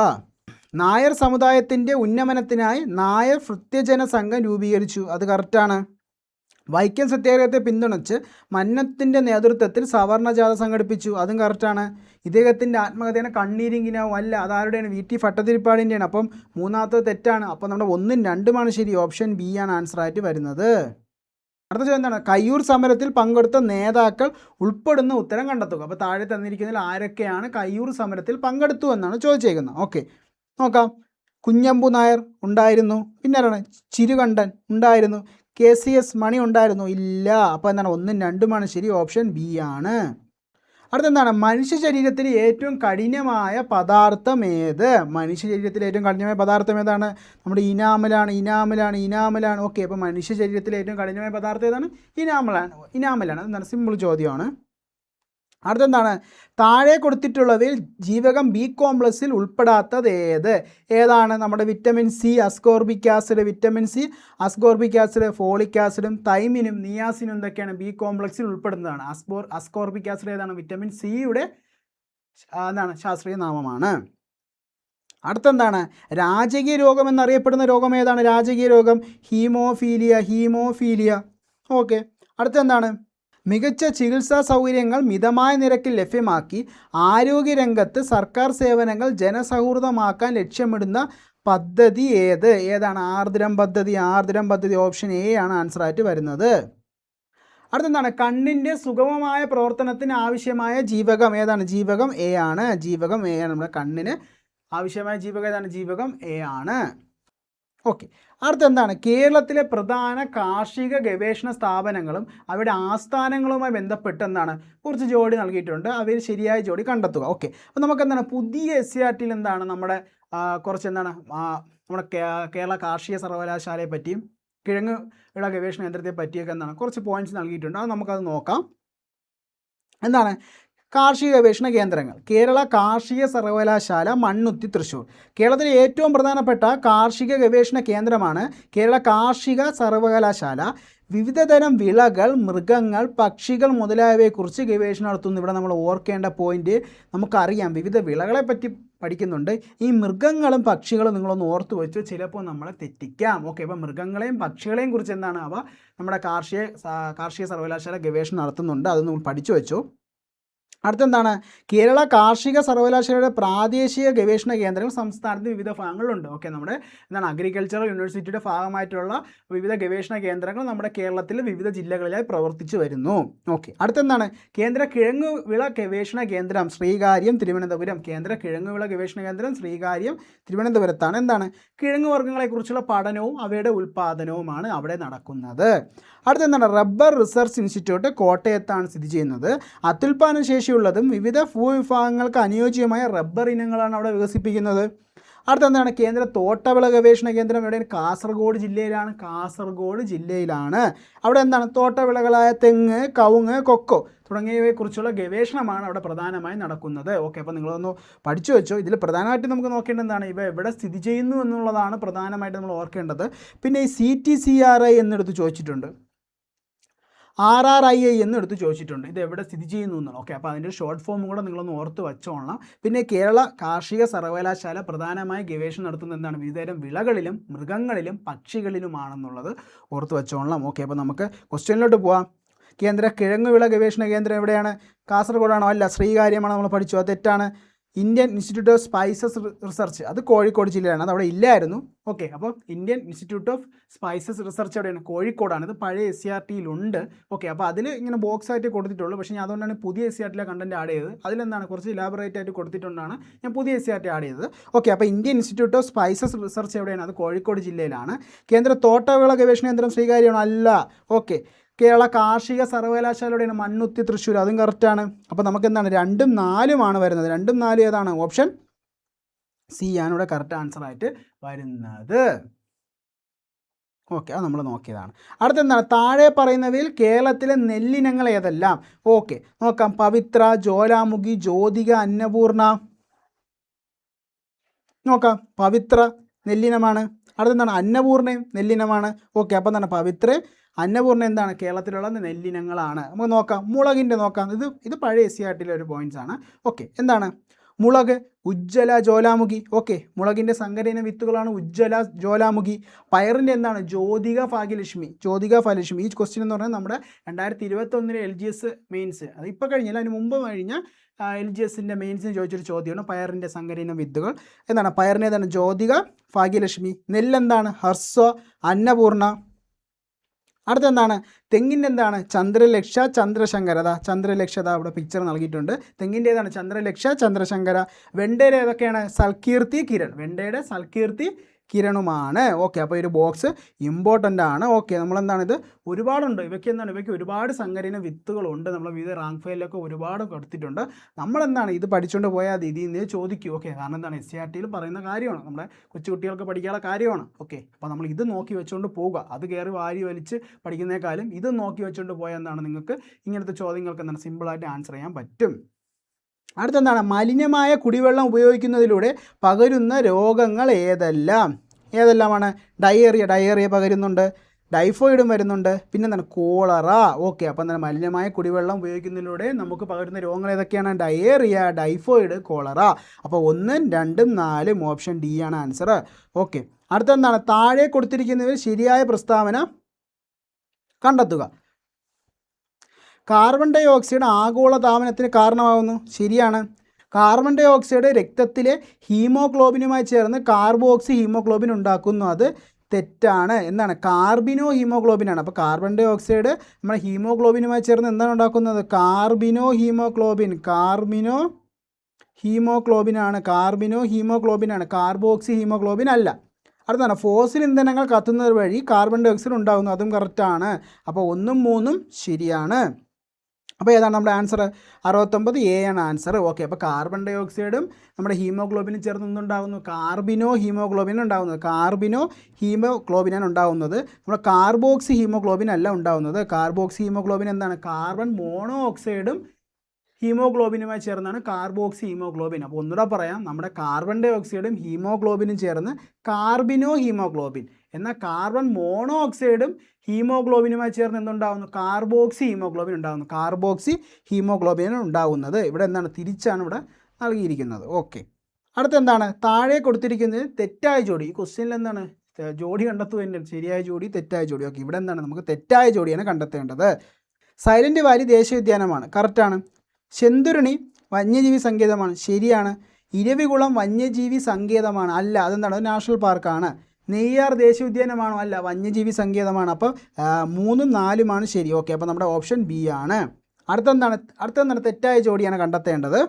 നായർ സമുദായത്തിൻ്റെ ഉന്നമനത്തിനായി നായർ ഭൃത്യജന സംഘം രൂപീകരിച്ചു. അത് കറക്റ്റാണ്. വൈക്കം സത്യാഗ്രഹത്തെ പിന്തുണച്ച് മന്നത്തിൻ്റെ നേതൃത്വത്തിൽ സവർണജാഥ സംഘടിപ്പിച്ചു. അതും കറക്റ്റാണ്. ഇദ്ദേഹത്തിൻ്റെ ആത്മകഥയാണ് കണ്ണീരിങ്കിനാവും. അല്ല, അതാരുടെയാണ്? VT ഭട്ടതിരിപ്പാടിൻ്റെയാണ്. അപ്പം 3ാമത്തത് തെറ്റാണ്. അപ്പോൾ നമ്മുടെ 1ഉം 2ഉമാണ് ശരി. ഓപ്ഷൻ ബി ആണ് ആൻസറായിട്ട് വരുന്നത്. അടുത്ത ചോദ്യം എന്താണ്? കയ്യൂർ സമരത്തിൽ പങ്കെടുത്ത നേതാക്കൾ ഉൾപ്പെടുന്ന ഉത്തരം കണ്ടെത്തുക. അപ്പോൾ താഴെ തന്നിരിക്കുന്നതിൽ ആരൊക്കെയാണ് കയ്യൂർ സമരത്തിൽ പങ്കെടുത്തു എന്നാണ് ചോദിച്ചേക്കുന്നത്. ഓക്കെ, നോക്കാം. കുഞ്ഞമ്പു നായർ ഉണ്ടായിരുന്നു. പിന്നെ ആരാണ്? ചിരുകണ്ഠൻ ഉണ്ടായിരുന്നു. KCS മണി ഉണ്ടായിരുന്നു? ഇല്ല. അപ്പോൾ എന്താണ് 1ഉം 2ഉമാണ് ശരി, ഓപ്ഷൻ ബി ആണ്. അടുത്തെന്താണ്? മനുഷ്യ ശരീരത്തിൽ ഏറ്റവും കഠിനമായ പദാർത്ഥം ഏത്? മനുഷ്യ ശരീരത്തിൽ ഏറ്റവും കഠിനമായ പദാർത്ഥം ഏതാണ്? നമ്മുടെ ഇനാമലാണ്. ഓക്കെ, അപ്പോൾ മനുഷ്യ ശരീരത്തിൽ ഏറ്റവും കഠിനമായ പദാർത്ഥം ഏതാണ്? ഇനാമലാണ്. അതെന്താണ്? സിമ്പിൾ ചോദ്യമാണ്. അടുത്തെന്താണ്? താഴെ കൊടുത്തിട്ടുള്ളവയിൽ ജീവകം ബി കോംപ്ലക്സിൽ ഉൾപ്പെടാത്തത് ഏതാണ്? നമ്മുടെ vitamin C, ascorbic acid, folic ആസിഡും തൈമിനും നിയാസിനും എന്തൊക്കെയാണ് ബി കോംപ്ലക്സിൽ ഉൾപ്പെടുന്നതാണ്. അസ്കോർബിക് ആസിഡ് ഏതാണ്? വിറ്റമിൻ സിയുടെ ശാസ്ത്രീയ നാമമാണ്. അടുത്തെന്താണ്? രാജകീയ രോഗം എന്നറിയപ്പെടുന്ന രോഗം ഏതാണ്? രാജകീയ രോഗം ഹീമോഫീലിയ. ഓക്കെ, അടുത്തെന്താണ്? മികച്ച ചികിത്സാ സൗകര്യങ്ങൾ മിതമായ നിരക്കിൽ ലഭ്യമാക്കി ആരോഗ്യരംഗത്ത് സർക്കാർ സേവനങ്ങൾ ജനസൗഹൃദമാക്കാൻ ലക്ഷ്യമിടുന്ന പദ്ധതി ഏതാണ്? ആർദ്രം പദ്ധതി ഓപ്ഷൻ എ ആണ് ആൻസറായിട്ട് വരുന്നത്. അടുത്തെന്താണ്? കണ്ണിൻ്റെ സുഗമമായ പ്രവർത്തനത്തിന് ആവശ്യമായ ജീവകം ഏതാണ്? ജീവകം എ ആണ്. നമ്മുടെ കണ്ണിന് ആവശ്യമായ ജീവകം ഏതാണ്? ജീവകം എ ആണ്. ഓക്കെ, അടുത്തെന്താണ്? കേരളത്തിലെ പ്രധാന കാർഷിക ഗവേഷണ സ്ഥാപനങ്ങളും അവയുടെ ആസ്ഥാനങ്ങളുമായി ബന്ധപ്പെട്ട് എന്താണ് കുറച്ച് ജോഡി നൽകിയിട്ടുണ്ട്. അവയിൽ ശരിയായ ജോഡി കണ്ടെത്തുക. ഓക്കെ, അപ്പോൾ നമുക്ക് എന്താണ് പുതിയ SCRTയിൽ എന്താണ് നമ്മുടെ കുറച്ച് എന്താണ് നമ്മുടെ കേരള കാർഷിക സർവകലാശാലയെ പറ്റിയും കിഴങ്ങ് വിള ഗവേഷണ കേന്ദ്രത്തെ പറ്റിയൊക്കെ എന്താണ് കുറച്ച് പോയിന്റ്സ് നൽകിയിട്ടുണ്ട്. അത് നമുക്കത് നോക്കാം. എന്താണ്? കാർഷിക ഗവേഷണ കേന്ദ്രങ്ങൾ. കേരള കാർഷിക സർവകലാശാല, മണ്ണുത്തി, തൃശ്ശൂർ. കേരളത്തിലെ ഏറ്റവും പ്രധാനപ്പെട്ട കാർഷിക ഗവേഷണ കേന്ദ്രമാണ് കേരള കാർഷിക സർവകലാശാല. വിവിധതരം വിളകൾ, മൃഗങ്ങൾ, പക്ഷികൾ മുതലായവയെക്കുറിച്ച് ഗവേഷണം നടത്തുന്നു. ഇവിടെ നമ്മൾ ഓർക്കേണ്ട പോയിന്റ്, നമുക്കറിയാം വിവിധ വിളകളെ പറ്റി പഠിക്കുന്നുണ്ട്. ഈ മൃഗങ്ങളും പക്ഷികളും നിങ്ങളൊന്ന് ഓർത്ത് വെച്ചു, ചിലപ്പോൾ നമ്മളെ തെറ്റിക്കാം. ഓക്കെ, അപ്പോൾ മൃഗങ്ങളെയും പക്ഷികളെയും കുറിച്ച് എന്താണ് അവ നമ്മുടെ കാർഷിക സർവകലാശാല ഗവേഷണം നടത്തുന്നുണ്ട്. അത് നിങ്ങൾ പഠിച്ചു വെച്ചു. അടുത്തെന്താണ്? കേരള കാർഷിക സർവകലാശാലയുടെ പ്രാദേശിക ഗവേഷണ കേന്ദ്രങ്ങൾ സംസ്ഥാനത്ത് വിവിധ ഭാഗങ്ങളിലുണ്ട്. ഓക്കെ, നമ്മുടെ എന്താണ് അഗ്രികൾച്ചറൽ യൂണിവേഴ്സിറ്റിയുടെ ഭാഗമായിട്ടുള്ള വിവിധ ഗവേഷണ കേന്ദ്രങ്ങൾ നമ്മുടെ കേരളത്തിൽ വിവിധ ജില്ലകളിലായി പ്രവർത്തിച്ചു വരുന്നു. ഓക്കെ, അടുത്തെന്താണ്? കേന്ദ്ര കിഴങ്ങ് വിള ഗവേഷണ കേന്ദ്രം, ശ്രീകാര്യം, തിരുവനന്തപുരം. കേന്ദ്ര കിഴങ്ങ് വിള ഗവേഷണ കേന്ദ്രം ശ്രീകാര്യം, തിരുവനന്തപുരത്താണ്. എന്താണ്? കിഴങ്ങ് വർഗ്ഗങ്ങളെക്കുറിച്ചുള്ള പഠനവും അവയുടെ ഉൽപ്പാദനവുമാണ് അവിടെ നടക്കുന്നത്. അടുത്തെന്താണ്? റബ്ബർ റിസർച്ച് ഇൻസ്റ്റിറ്റ്യൂട്ട് കോട്ടയത്താണ് സ്ഥിതി ചെയ്യുന്നത്. അത്യുൽപാദന ശേഷിയുള്ളതും വിവിധ ഭൂവിഭാഗങ്ങൾക്ക് അനുയോജ്യമായ റബ്ബർ ഇനങ്ങളാണ് അവിടെ വികസിപ്പിക്കുന്നത്. അടുത്തെന്താണ്? കേന്ദ്ര തോട്ടവിള ഗവേഷണ കേന്ദ്രം എവിടെയാണ്? കാസർഗോഡ് ജില്ലയിലാണ്. അവിടെ എന്താണ്? തോട്ടവിളകളായ തെങ്ങ്, കവുങ്ങ്, കൊക്കോ തുടങ്ങിയവയെക്കുറിച്ചുള്ള ഗവേഷണമാണ് അവിടെ പ്രധാനമായും നടക്കുന്നത്. ഓക്കെ, അപ്പോൾ നിങ്ങളൊന്ന് പഠിച്ചു വെച്ചോ. ഇതിൽ പ്രധാനമായിട്ട് നമുക്ക് നോക്കേണ്ടത് എന്താണ്? ഇവ എവിടെ സ്ഥിതി ചെയ്യുന്നു എന്നുള്ളതാണ് പ്രധാനമായിട്ട് നമ്മൾ ഓർക്കേണ്ടത്. പിന്നെ ഈ CTCRI എന്നെടുത്ത് ചോദിച്ചിട്ടുണ്ട്, RRII എന്നെടുത്ത് ചോദിച്ചിട്ടുണ്ട്. ഇത് എവിടെ സ്ഥിതി ചെയ്യുന്നു എന്നാണ്. ഓക്കെ, അപ്പോൾ അതിൻ്റെ ഷോർട്ട് ഫോം കൂടെ നിങ്ങളൊന്ന് ഓർത്ത് വെച്ചോളണം. പിന്നെ കേരള കാർഷിക സർവകലാശാല പ്രധാനമായി ഗവേഷണം നടത്തുന്നത് എന്താണ്? വിവിധതരം വിളകളിലും മൃഗങ്ങളിലും പക്ഷികളിലുമാണെന്നുള്ളത് ഓർത്ത് വെച്ചോളണം. ഓക്കെ, അപ്പോൾ നമുക്ക് ക്വസ്റ്റ്യനിലോട്ട് പോവാം. കേന്ദ്ര കിഴങ്ങ് വിള ഗവേഷണ കേന്ദ്രം എവിടെയാണ്? കാസർഗോഡാണോ? അല്ല, ശ്രീകാര്യമാണ്. നമ്മൾ പഠിച്ചു, അത് തെറ്റാണ്. Indian institute of spices research, അത് കോഴിക്കോട് ജില്ലയിലാണ്. അത് അവിടെ ഇല്ലായിരുന്നു. ഓക്കെ, അപ്പോൾ Indian institute of spices research എവിടെയാണ്? കോഴിക്കോടാണ്. ഇത് പഴയ SCRTയിലുണ്ട്. ഓക്കെ, അപ്പോൾ അതിൽ ഇങ്ങനെ ബോക്സ് ആയിട്ട് കൊടുത്തിട്ടുള്ളൂ. പക്ഷേ ഞാൻ അതുകൊണ്ടാണ് പുതിയ SCRTയിലെ കണ്ടന്റ് ആഡ് ചെയ്തത്. അതിലെന്താണ് കുറച്ച് ഇലാബറേറ്റ് ആയിട്ട് കൊടുത്തിട്ടുണ്ടാണ് ഞാൻ പുതിയ SCRT ആഡ് ചെയ്തത്. ഓക്കെ, അപ്പോൾ Indian institute of spices research എവിടെയാണ്? അത് കോഴിക്കോട് ജില്ലയിലാണ്. കേന്ദ്ര തോട്ടവിള ഗവേഷണ കേന്ദ്രം ശ്രീകാര്യമാണോ? അല്ല. ഓക്കെ, കേരള കാർഷിക സർവകലാശാലയുടെയാണ് മണ്ണുത്തി, തൃശ്ശൂർ. അതും കറക്റ്റാണ്. അപ്പോൾ നമുക്ക് എന്താണ് 2ഉം 4ഉമാണ് വരുന്നത്. 2ഉം 4 ഏതാണ്? ഓപ്ഷൻ സി ആണ് ഇവിടെ കറക്റ്റ് ആൻസറായിട്ട് വരുന്നത്. ഓക്കെ, അത് നമ്മൾ നോക്കിയതാണ്. അടുത്തെന്താണ്? താഴെ പറയുന്നവയിൽ കേരളത്തിലെ നെല്ലിനങ്ങൾ ഏതെല്ലാം? ഓക്കെ, നോക്കാം. പവിത്ര, ജ്വാലാമുഖി, ജ്യോതിക, അന്നപൂർണ. നോക്കാം, പവിത്ര നെല്ലിനമാണ്. അടുത്തെന്താണ്? അന്നപൂർണയും നെല്ലിനമാണ്. ഓക്കെ, അപ്പോൾ എന്താണ്? പവിത്ര, അന്നപൂർണ്ണ എന്താണ്? കേരളത്തിലുള്ള നെല്ലിനങ്ങളാണ്. നമുക്ക് നോക്കാം. മുളകിൻ്റെ നോക്കാം. ഇത് പഴയ SCRTയിലെ ഒരു പോയിന്റ്സ് ആണ്. ഓക്കെ, എന്താണ്? മുളക്, ഉജ്ജ്വല, ജ്വാലാമുഖി. ഓക്കെ, മുളകിൻ്റെ സങ്കരയിന വിത്തുകളാണ് ഉജ്ജ്വല, ജ്വാലാമുഖി. പയറിൻ്റെ എന്താണ്? ജ്യോതിക, ഭാഗ്യലക്ഷ്മി. ഈ ക്വസ്റ്റ്യൻ എന്ന് പറഞ്ഞാൽ നമ്മുടെ 2021 LGS മെയിൻസ്, അത് ഇപ്പോൾ കഴിഞ്ഞില്ല, അതിന് മുമ്പ് കഴിഞ്ഞ LGSൻ്റെ മെയിൻസിന് ചോദിച്ചൊരു ചോദ്യമാണ്. പയറിൻ്റെ സങ്കരയിന വിത്തുകൾ എന്താണ്? പയറിന് ഏതാണ്? ജ്യോതിക, ഭാഗ്യലക്ഷ്മി. നെല്ലെന്താണ്? ഹർസ്വ, അന്നപൂർണ. അടുത്തെന്താണ്? തെങ്ങിൻ്റെ എന്താണ്? ചന്ദ്രലക്ഷ, ചന്ദ്രശങ്കര. ചന്ദ്രലക്ഷത അവിടെ പിക്ചർ നൽകിയിട്ടുണ്ട്. തെങ്ങിൻ്റെ ഏതാണ്? ചന്ദ്രലക്ഷ, ചന്ദ്രശങ്കര. വെണ്ടയുടെ ഏതൊക്കെയാണ്? സൽകീർത്തി, കിരൺ. വെണ്ടയുടെ സൽകീർത്തി, കിരണുമാണ്. ഓക്കെ, അപ്പോൾ ഈ ഒരു ബോക്സ് ഇമ്പോർട്ടൻ്റ് ആണ്. ഓക്കെ, നമ്മളെന്താണ് ഇത് ഒരുപാടുണ്ട്, ഇവയ്ക്ക് ഒരുപാട് സങ്കരയിന വിത്തുകളുണ്ട്. നമ്മൾ വിവിധ റാങ്ക് ഫയലിലൊക്കെ ഒരുപാട് കൊടുത്തിട്ടുണ്ട്. നമ്മളെന്താണ് ഇത് പഠിച്ചുകൊണ്ട് പോയാൽ ഇതിൽ നിന്ന് ചോദിക്കും. ഓക്കെ, കാരണം എന്താണ് SCRTയിൽ പറയുന്ന കാര്യമാണ്, നമ്മുടെ കൊച്ചുകുട്ടികൾക്ക് പഠിക്കാനുള്ള കാര്യമാണ്. ഓക്കെ, അപ്പോൾ നമ്മൾ ഇത് നോക്കി വെച്ചുകൊണ്ട് പോവുക, അത് കയറി വാരി വലിച്ച് പഠിക്കുന്നേക്കാളും ഇത് നോക്കി വെച്ചുകൊണ്ട് പോയാൽ എന്താണ് നിങ്ങൾക്ക് ഇങ്ങനത്തെ ചോദ്യങ്ങൾക്ക് എന്താണ് സിമ്പിളായിട്ട് ആൻസർ ചെയ്യാൻ പറ്റും. അടുത്തെന്താണ് മലിനമായ കുടിവെള്ളം ഉപയോഗിക്കുന്നതിലൂടെ പകരുന്ന രോഗങ്ങൾ ഏതെല്ലാമാണ്? ഡയേറിയ പകരുന്നുണ്ട്, ടൈഫോയിഡും വരുന്നുണ്ട്, പിന്നെ എന്താണ് കോളറ. ഓക്കെ, അപ്പോൾ എന്താണ് മലിനമായ കുടിവെള്ളം ഉപയോഗിക്കുന്നതിലൂടെ നമുക്ക് പകരുന്ന രോഗങ്ങൾ ഏതൊക്കെയാണ്? Diarrhoea, typhoid, cholera. അപ്പോൾ 1, 2, 4 ഓപ്ഷൻ ഡി ആണ് ആൻസർ. ഓക്കെ, അടുത്തെന്താണ് താഴെ കൊടുത്തിരിക്കുന്നതിൽ ശരിയായ പ്രസ്താവന കണ്ടെത്തുക. കാർബൺ ഡൈ ഓക്സൈഡ് ആഗോളതാപനത്തിന് കാരണമാകുന്നു. ശരിയാണ്. കാർബൺ ഡൈ ഓക്സൈഡ് രക്തത്തിലെ ഹീമോഗ്ലോബിനുമായി ചേർന്ന് കാർബോക്സി ഹീമോഗ്ലോബിൻ ഉണ്ടാക്കുന്നു. അത് തെറ്റാണ്. എന്താണ്? കാർബിനോ ഹീമോഗ്ലോബിനാണ്. അപ്പോൾ കാർബൺ ഡൈ ഓക്സൈഡ് നമ്മുടെ ഹീമോഗ്ലോബിനുമായി ചേർന്ന് എന്താണ് ഉണ്ടാക്കുന്നത്? കാർബിനോ ഹീമോഗ്ലോബിനാണ്, കാർബോക്സി ഹീമോഗ്ലോബിൻ അല്ല. അടുത്താണ് ഫോസിൽ ഇന്ധനങ്ങൾ കത്തുന്നത് വഴി കാർബൺ ഡൈ ഓക്സൈഡ് ഉണ്ടാകുന്നു. അതും കറക്റ്റാണ്. അപ്പോൾ 1ഉം 3ഉം ശരിയാണ്. അപ്പോൾ ഏതാണ് നമ്മുടെ ആൻസർ? 69 എ ആണ് ആൻസർ. ഓക്കെ, അപ്പോൾ കാർബൺ ഡൈ ഓക്സൈഡും നമ്മുടെ ഹീമോഗ്ലോബിനും ചേർന്ന് എന്തുണ്ടാകുന്നു? കാർബിനോ ഹീമോഗ്ലോബിൻ ഉണ്ടാകുന്നത്. നമ്മുടെ കാർബോക്സി ഹീമോഗ്ലോബിൻ അല്ല ഉണ്ടാകുന്നത്. കാർബോക്സി ഹീമോഗ്ലോബിൻ എന്താണ്? കാർബൺ മോണോ ഓക്സൈഡും ഹീമോഗ്ലോബിനുമായി ചേർന്നാണ് കാർബോക്സി ഹീമോഗ്ലോബിൻ. അപ്പോൾ ഒന്നുകൂടെ പറയാം, നമ്മുടെ കാർബൺ ഡൈ ഓക്സൈഡും ഹീമോഗ്ലോബിനും ചേർന്ന് കാർബിനോ ഹീമോഗ്ലോബിൻ. എന്നാൽ കാർബൺ മോണോ ഓക്സൈഡും ഹീമോഗ്ലോബിനുമായി ചേർന്ന് എന്തുണ്ടാകുന്നു? കാർബോക്സി ഹീമോഗ്ലോബിൻ ഉണ്ടാകുന്നത്. ഇവിടെ എന്താണ്? തിരിച്ചാണ് ഇവിടെ നൽകിയിരിക്കുന്നത്. ഓക്കെ, അടുത്തെന്താണ് താഴെ കൊടുത്തിരിക്കുന്നത് തെറ്റായ ജോഡി. ഈ ക്വസ്റ്റ്യനിൽ എന്താണ് ജോഡി കണ്ടെത്തുക? ശരിയായ ജോഡി, തെറ്റായ ജോഡി. ഓക്കെ, ഇവിടെ എന്താണ് നമുക്ക് തെറ്റായ ജോഡിയാണ് കണ്ടെത്തേണ്ടത്. സൈലൻറ്റ് വാലി ദേശീയോദ്യാനമാണ്, കറക്റ്റാണ്. ശെന്തുരുണി വന്യജീവി സങ്കേതമാണ്, ശരിയാണ്. ഇരവികുളം വന്യജീവി സങ്കേതമാണ്, അല്ല. അതെന്താണ്? നാഷണൽ പാർക്കാണ്. നെയ്യാർ ദേശീയോദ്യാനമാണോ? അല്ല, വന്യജീവി സങ്കേതമാണ്. അപ്പോൾ 3ഉം 4ഉമാണ് ശരി. ഓക്കെ, അപ്പോൾ നമ്മുടെ ഓപ്ഷൻ ബി ആണ്. അടുത്തെന്താണ് തെറ്റായ ജോഡിയാണ് കണ്ടെത്തേണ്ടത്.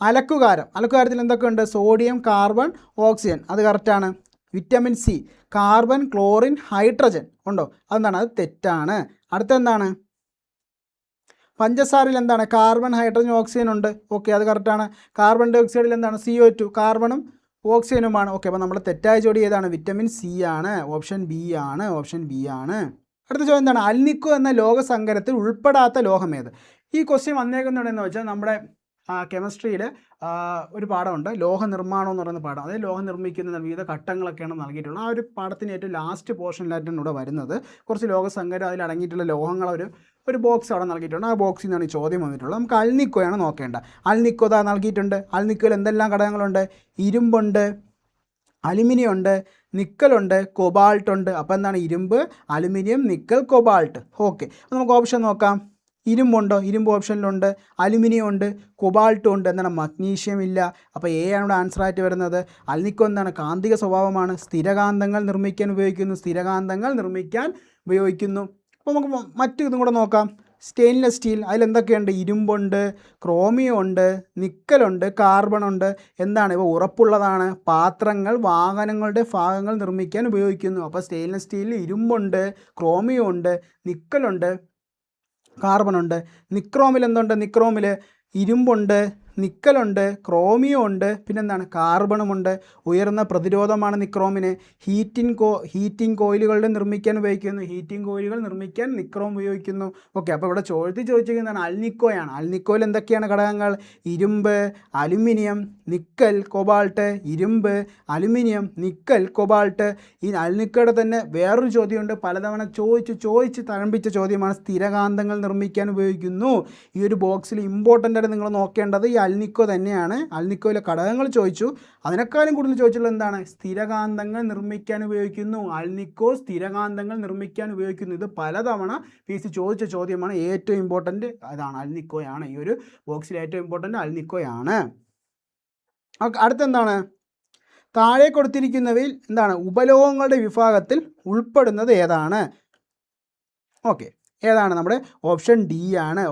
അലക്കുകാരത്തിൽ എന്തൊക്കെയുണ്ട്? സോഡിയം, കാർബൺ, ഓക്സിജൻ, അത് കറക്റ്റാണ്. Vitamin C, carbon, chlorine, hydrogen ഉണ്ടോ? അതെന്താണ്? അത് തെറ്റാണ്. അടുത്തെന്താണ്? പഞ്ചസാരയിൽ എന്താണ്? കാർബൺ, ഹൈഡ്രജൻ, ഓക്സിജൻ ഉണ്ട്. ഓക്കെ, അത് കറക്റ്റാണ്. കാർബൺ ഡൈ ഓക്സൈഡിൽ എന്താണ്? CO2, കാർബണും ഓക്സിജനുമാണ്. ഓക്കെ, അപ്പോൾ നമ്മുടെ തെറ്റായ ജോഡി ഏതാണ്? വിറ്റമിൻ സി ആണ്. ഓപ്ഷൻ ബി ആണ്. അടുത്ത ചോദ്യം എന്താണ്? അൽനിക്കോ എന്ന ലോകസങ്കരത്തിൽ ഉൾപ്പെടാത്ത ലോഹം ഏത്? ഈ ക്വസ്റ്റ്യൻ വന്നേക്കുന്നതെന്ന് വെച്ചാൽ നമ്മുടെ കെമിസ്ട്രിയിൽ ഒരു പാഠമുണ്ട്, ലോഹ നിർമ്മാണം എന്ന് പറയുന്ന പാഠം. അതായത് ലോഹം നിർമ്മിക്കുന്ന വിവിധ ഘട്ടങ്ങളൊക്കെയാണ് നൽകിയിട്ടുള്ളത്. ആ ഒരു പാഠത്തിന് ഏറ്റവും ലാസ്റ്റ് പോർഷനിലായിട്ടാണ് ഇവിടെ വരുന്നത്. കുറച്ച് ലോകസങ്കരം അതിൽ അടങ്ങിയിട്ടുള്ള ലോഹങ്ങൾ ഒരു ബോക്സ് അവിടെ നൽകിയിട്ടുണ്ട്. ആ ബോക്സിൽ നിന്നാണ് ഈ ചോദ്യം വന്നിട്ടുള്ളത്. നമുക്ക് അൽനിക്കോയാണ് നോക്കേണ്ടത്. അൽനിക്കോ ഇതാ നൽകിയിട്ടുണ്ട്. അൽനിക്കോയിൽ എന്തെല്ലാം ഘടകങ്ങളുണ്ട്? ഇരുമ്പുണ്ട്, അലുമിനിയം ഉണ്ട്, നിക്കലുണ്ട്, കൊബാൾട്ട് ഉണ്ട്. അപ്പോൾ എന്താണ്? ഇരുമ്പ്, അലുമിനിയം, നിക്കൽ, കൊബാൾട്ട്. ഓക്കെ, അപ്പോൾ നമുക്ക് ഓപ്ഷൻ നോക്കാം. ഇരുമ്പുണ്ടോ? ഇരുമ്പ് ഓപ്ഷനിലുണ്ട്. അലുമിനിയം ഉണ്ട്, കൊബാൾട്ടും ഉണ്ട്. എന്താണ്? മഗ്നീഷ്യം ഇല്ല. അപ്പോൾ എ ആണ് ഇവിടെ ആൻസർ ആയിട്ട് വരുന്നത്. അൽനിക്കോ എന്താണ്? കാന്തിക സ്വഭാവമാണ്. സ്ഥിരകാന്തങ്ങൾ നിർമ്മിക്കാൻ ഉപയോഗിക്കുന്നു. അപ്പോൾ നമുക്ക് മറ്റു ഇതും കൂടെ നോക്കാം. സ്റ്റെയിൻലെസ് സ്റ്റീൽ, അതിലെന്തൊക്കെയുണ്ട്? ഇരുമ്പുണ്ട്, ക്രോമിയം ഉണ്ട്, നിക്കലുണ്ട്, കാർബൺ ഉണ്ട്. എന്താണ്? ഇവ ഉറപ്പുള്ളതാണ്. പാത്രങ്ങൾ, വാഹനങ്ങളുടെ ഭാഗങ്ങൾ നിർമ്മിക്കാൻ ഉപയോഗിക്കുന്നു. അപ്പോൾ സ്റ്റെയിൻലെസ് സ്റ്റീലിൽ ഇരുമ്പുണ്ട്, ക്രോമിയം ഉണ്ട്, നിക്കലുണ്ട്, കാർബൺ ഉണ്ട്. നിക്രോമിൽ എന്തുണ്ട്? നിക്രോമിൽ ഇരുമ്പുണ്ട്, നിക്കലുണ്ട്, ക്രോമിയം ഉണ്ട്, പിന്നെന്താണ്? കാർബണുമുണ്ട്. ഉയർന്ന പ്രതിരോധമാണ് നിക്രോമിന്. ഹീറ്റിംഗ് കോയിലുകളുടെ നിർമ്മിക്കാൻ ഉപയോഗിക്കുന്നു. ഹീറ്റിംഗ് കോയിലുകൾ നിർമ്മിക്കാൻ നിക്രോം ഉപയോഗിക്കുന്നു. ഓക്കെ, അപ്പോൾ ഇവിടെ ചോദിച്ചിരിക്കുന്നതാണ് അൽനിക്കോയാണ്. അൽനിക്കോയിൽ എന്തൊക്കെയാണ് ഘടകങ്ങൾ? ഇരുമ്പ്, അലുമിനിയം, നിക്കൽ, കൊബാൾട്ട്. ഇരുമ്പ്, അലുമിനിയം, നിക്കൽ, കൊബാൾട്ട്. ഈ അൽനിക്കോയുടെ തന്നെ വേറൊരു ചോദ്യമുണ്ട്, പലതവണ ചോദിച്ച് തഴമ്പിച്ച ചോദ്യമാണ്. സ്ഥിരകാന്തങ്ങൾ നിർമ്മിക്കാൻ ഉപയോഗിക്കുന്നു. ഈ ഒരു ബോക്സിൽ ഇമ്പോർട്ടൻ്റ് ആയിട്ട് നിങ്ങൾ നോക്കേണ്ടത് ഈ അൽനിക്കോ തന്നെയാണ്. അൽനിക്കോയിലെ ഘടകങ്ങൾ ചോദിച്ചു. അതിനേക്കാളും കൂടുതൽ ചോദിച്ചുള്ളത് എന്താണ്? സ്ഥിരകാന്തങ്ങൾ നിർമ്മിക്കാൻ ഉപയോഗിക്കുന്നു. അൽനിക്കോ സ്ഥിരകാന്തങ്ങൾ നിർമ്മിക്കാൻ ഉപയോഗിക്കുന്നു. ഇത് പലതവണ PC ചോദിച്ച ചോദ്യമാണ്. ഏറ്റവും ഇമ്പോർട്ടൻ്റ് അതാണ്, അൽനിക്കോയാണ്. ഈ ഒരു ബോക്സിൽ ഏറ്റവും ഇമ്പോർട്ടൻ്റ് അൽനിക്കോയാണ്. അടുത്തെന്താണ്? താഴെ കൊടുത്തിരിക്കുന്നവയിൽ എന്താണ് ഉപലോകങ്ങളുടെ വിഭാഗത്തിൽ ഉൾപ്പെടുന്നത് ഏതാണ്? ഓക്കെ, ഏതാണ്? നമ്മുടെ ഓപ്ഷൻ ഡി ആണ്.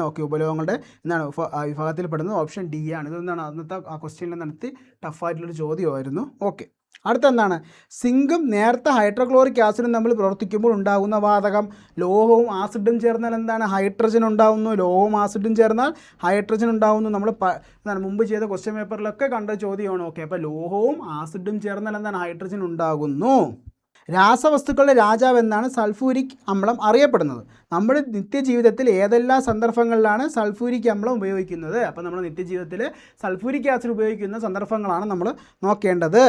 ഓക്കെ, ഉപലോകങ്ങളുടെ എന്താണ് വിഭാഗത്തിൽ പെടുന്നത് ഓപ്ഷൻ ഡി ആണ്. ഇതെന്താണ്? അന്നത്തെ ആ ക്വസ്റ്റ്യനിൽ നടത്തി ടഫായിട്ടുള്ളൊരു ചോദ്യമായിരുന്നു. ഓക്കെ, അടുത്ത എന്താണ്? സിങ്കും നേർത്ത ഹൈഡ്രോക്ലോറിക് ആസിഡും തമ്മിൽ പ്രവർത്തിക്കുമ്പോൾ ഉണ്ടാകുന്ന വാതകം. ലോഹവും ആസിഡും ചേർന്നാൽ എന്താണ്? ഹൈഡ്രജൻ ഉണ്ടാകുന്നു. ലോഹവും ആസിഡും ചേർന്നാൽ ഹൈഡ്രജൻ ഉണ്ടാകുന്നു. നമ്മൾ എന്താണ് മുമ്പ് ചെയ്ത ക്വസ്റ്റ്യൻ പേപ്പറിലൊക്കെ കണ്ട ചോദ്യമാണ്. ഓക്കെ, അപ്പോൾ ലോഹവും ആസിഡും ചേർന്നാൽ എന്താണ്? ഹൈഡ്രജൻ ഉണ്ടാകുന്നു. രാസവസ്തുക്കളുടെ രാജാവ് എന്നാണ് സൾഫൂരിക് അമ്ലം അറിയപ്പെടുന്നത്. നമ്മുടെ നിത്യജീവിതത്തിൽ ഏതെല്ലാം സന്ദർഭങ്ങളിലാണ് സൾഫൂരിക് അമ്ലം ഉപയോഗിക്കുന്നത്? അപ്പോൾ നമ്മുടെ നിത്യജീവിതത്തിൽ സൾഫൂരിക് ആസിഡ് ഉപയോഗിക്കുന്ന സന്ദർഭങ്ങളാണ് നമ്മൾ നോക്കേണ്ടത്.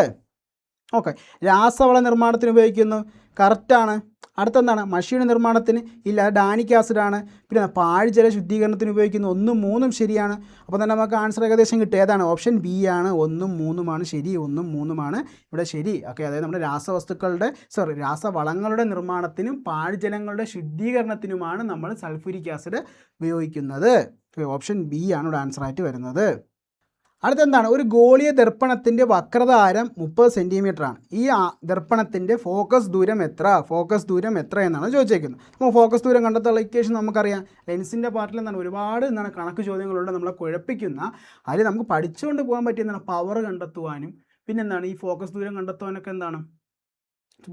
ഓക്കെ, രാസവള നിർമ്മാണത്തിന് ഉപയോഗിക്കുന്നു, കറക്റ്റാണ്. അടുത്തെന്താണ്? മഷിയുടെ നിർമ്മാണത്തിന് ഇല്ല, ഡാനിക് ആസിഡാണ്. പിന്നെ പാഴ്ജല ശുദ്ധീകരണത്തിന് ഉപയോഗിക്കുന്നു. 1ഉം 3ഉം ശരിയാണ്. അപ്പോൾ തന്നെ നമുക്ക് ആൻസർ ഏകദേശം കിട്ടുക ഏതാണ്? ഓപ്ഷൻ ബി ആണ്. 1ഉം 3ഉമാണ് ശരി. 1ഉം 3ഉമാണ് ഇവിടെ ശരി. ഓക്കെ, അതായത് നമ്മുടെ രാസവളങ്ങളുടെ നിർമ്മാണത്തിനും പാഴ്ജലങ്ങളുടെ ശുദ്ധീകരണത്തിനുമാണ് നമ്മൾ സൾഫ്യൂരിക് ആസിഡ് ഉപയോഗിക്കുന്നത്. ഓപ്ഷൻ ബി ആണ് ഇവിടെ ആൻസർ ആയിട്ട് വരുന്നത്. അടുത്തെന്താണ്? ഒരു ഗോളീയ ദർപ്പണത്തിൻ്റെ വക്രതാരം 30 സെൻറ്റിമീറ്ററാണ്. ഈ ദർപ്പണത്തിൻ്റെ ഫോക്കസ് ദൂരം എത്ര എന്നാണ് ചോദിച്ചേക്കുന്നത്. അപ്പോൾ ഫോക്കസ് ദൂരം കണ്ടെത്താനുള്ള ഇക്വേഷൻ നമുക്കറിയാം. ലെൻസിൻ്റെ പാർട്ടിൽ എന്താണ് ഒരുപാട് കണക്ക് ചോദ്യങ്ങളുണ്ട് നമ്മളെ കുഴപ്പിക്കുന്ന. അതിൽ നമുക്ക് പഠിച്ചുകൊണ്ട് പോകാൻ പറ്റിയ പവർ കണ്ടെത്തുവാനും പിന്നെന്താണ് ഈ ഫോക്കസ് ദൂരം കണ്ടെത്തുവാനൊക്കെ എന്താണ്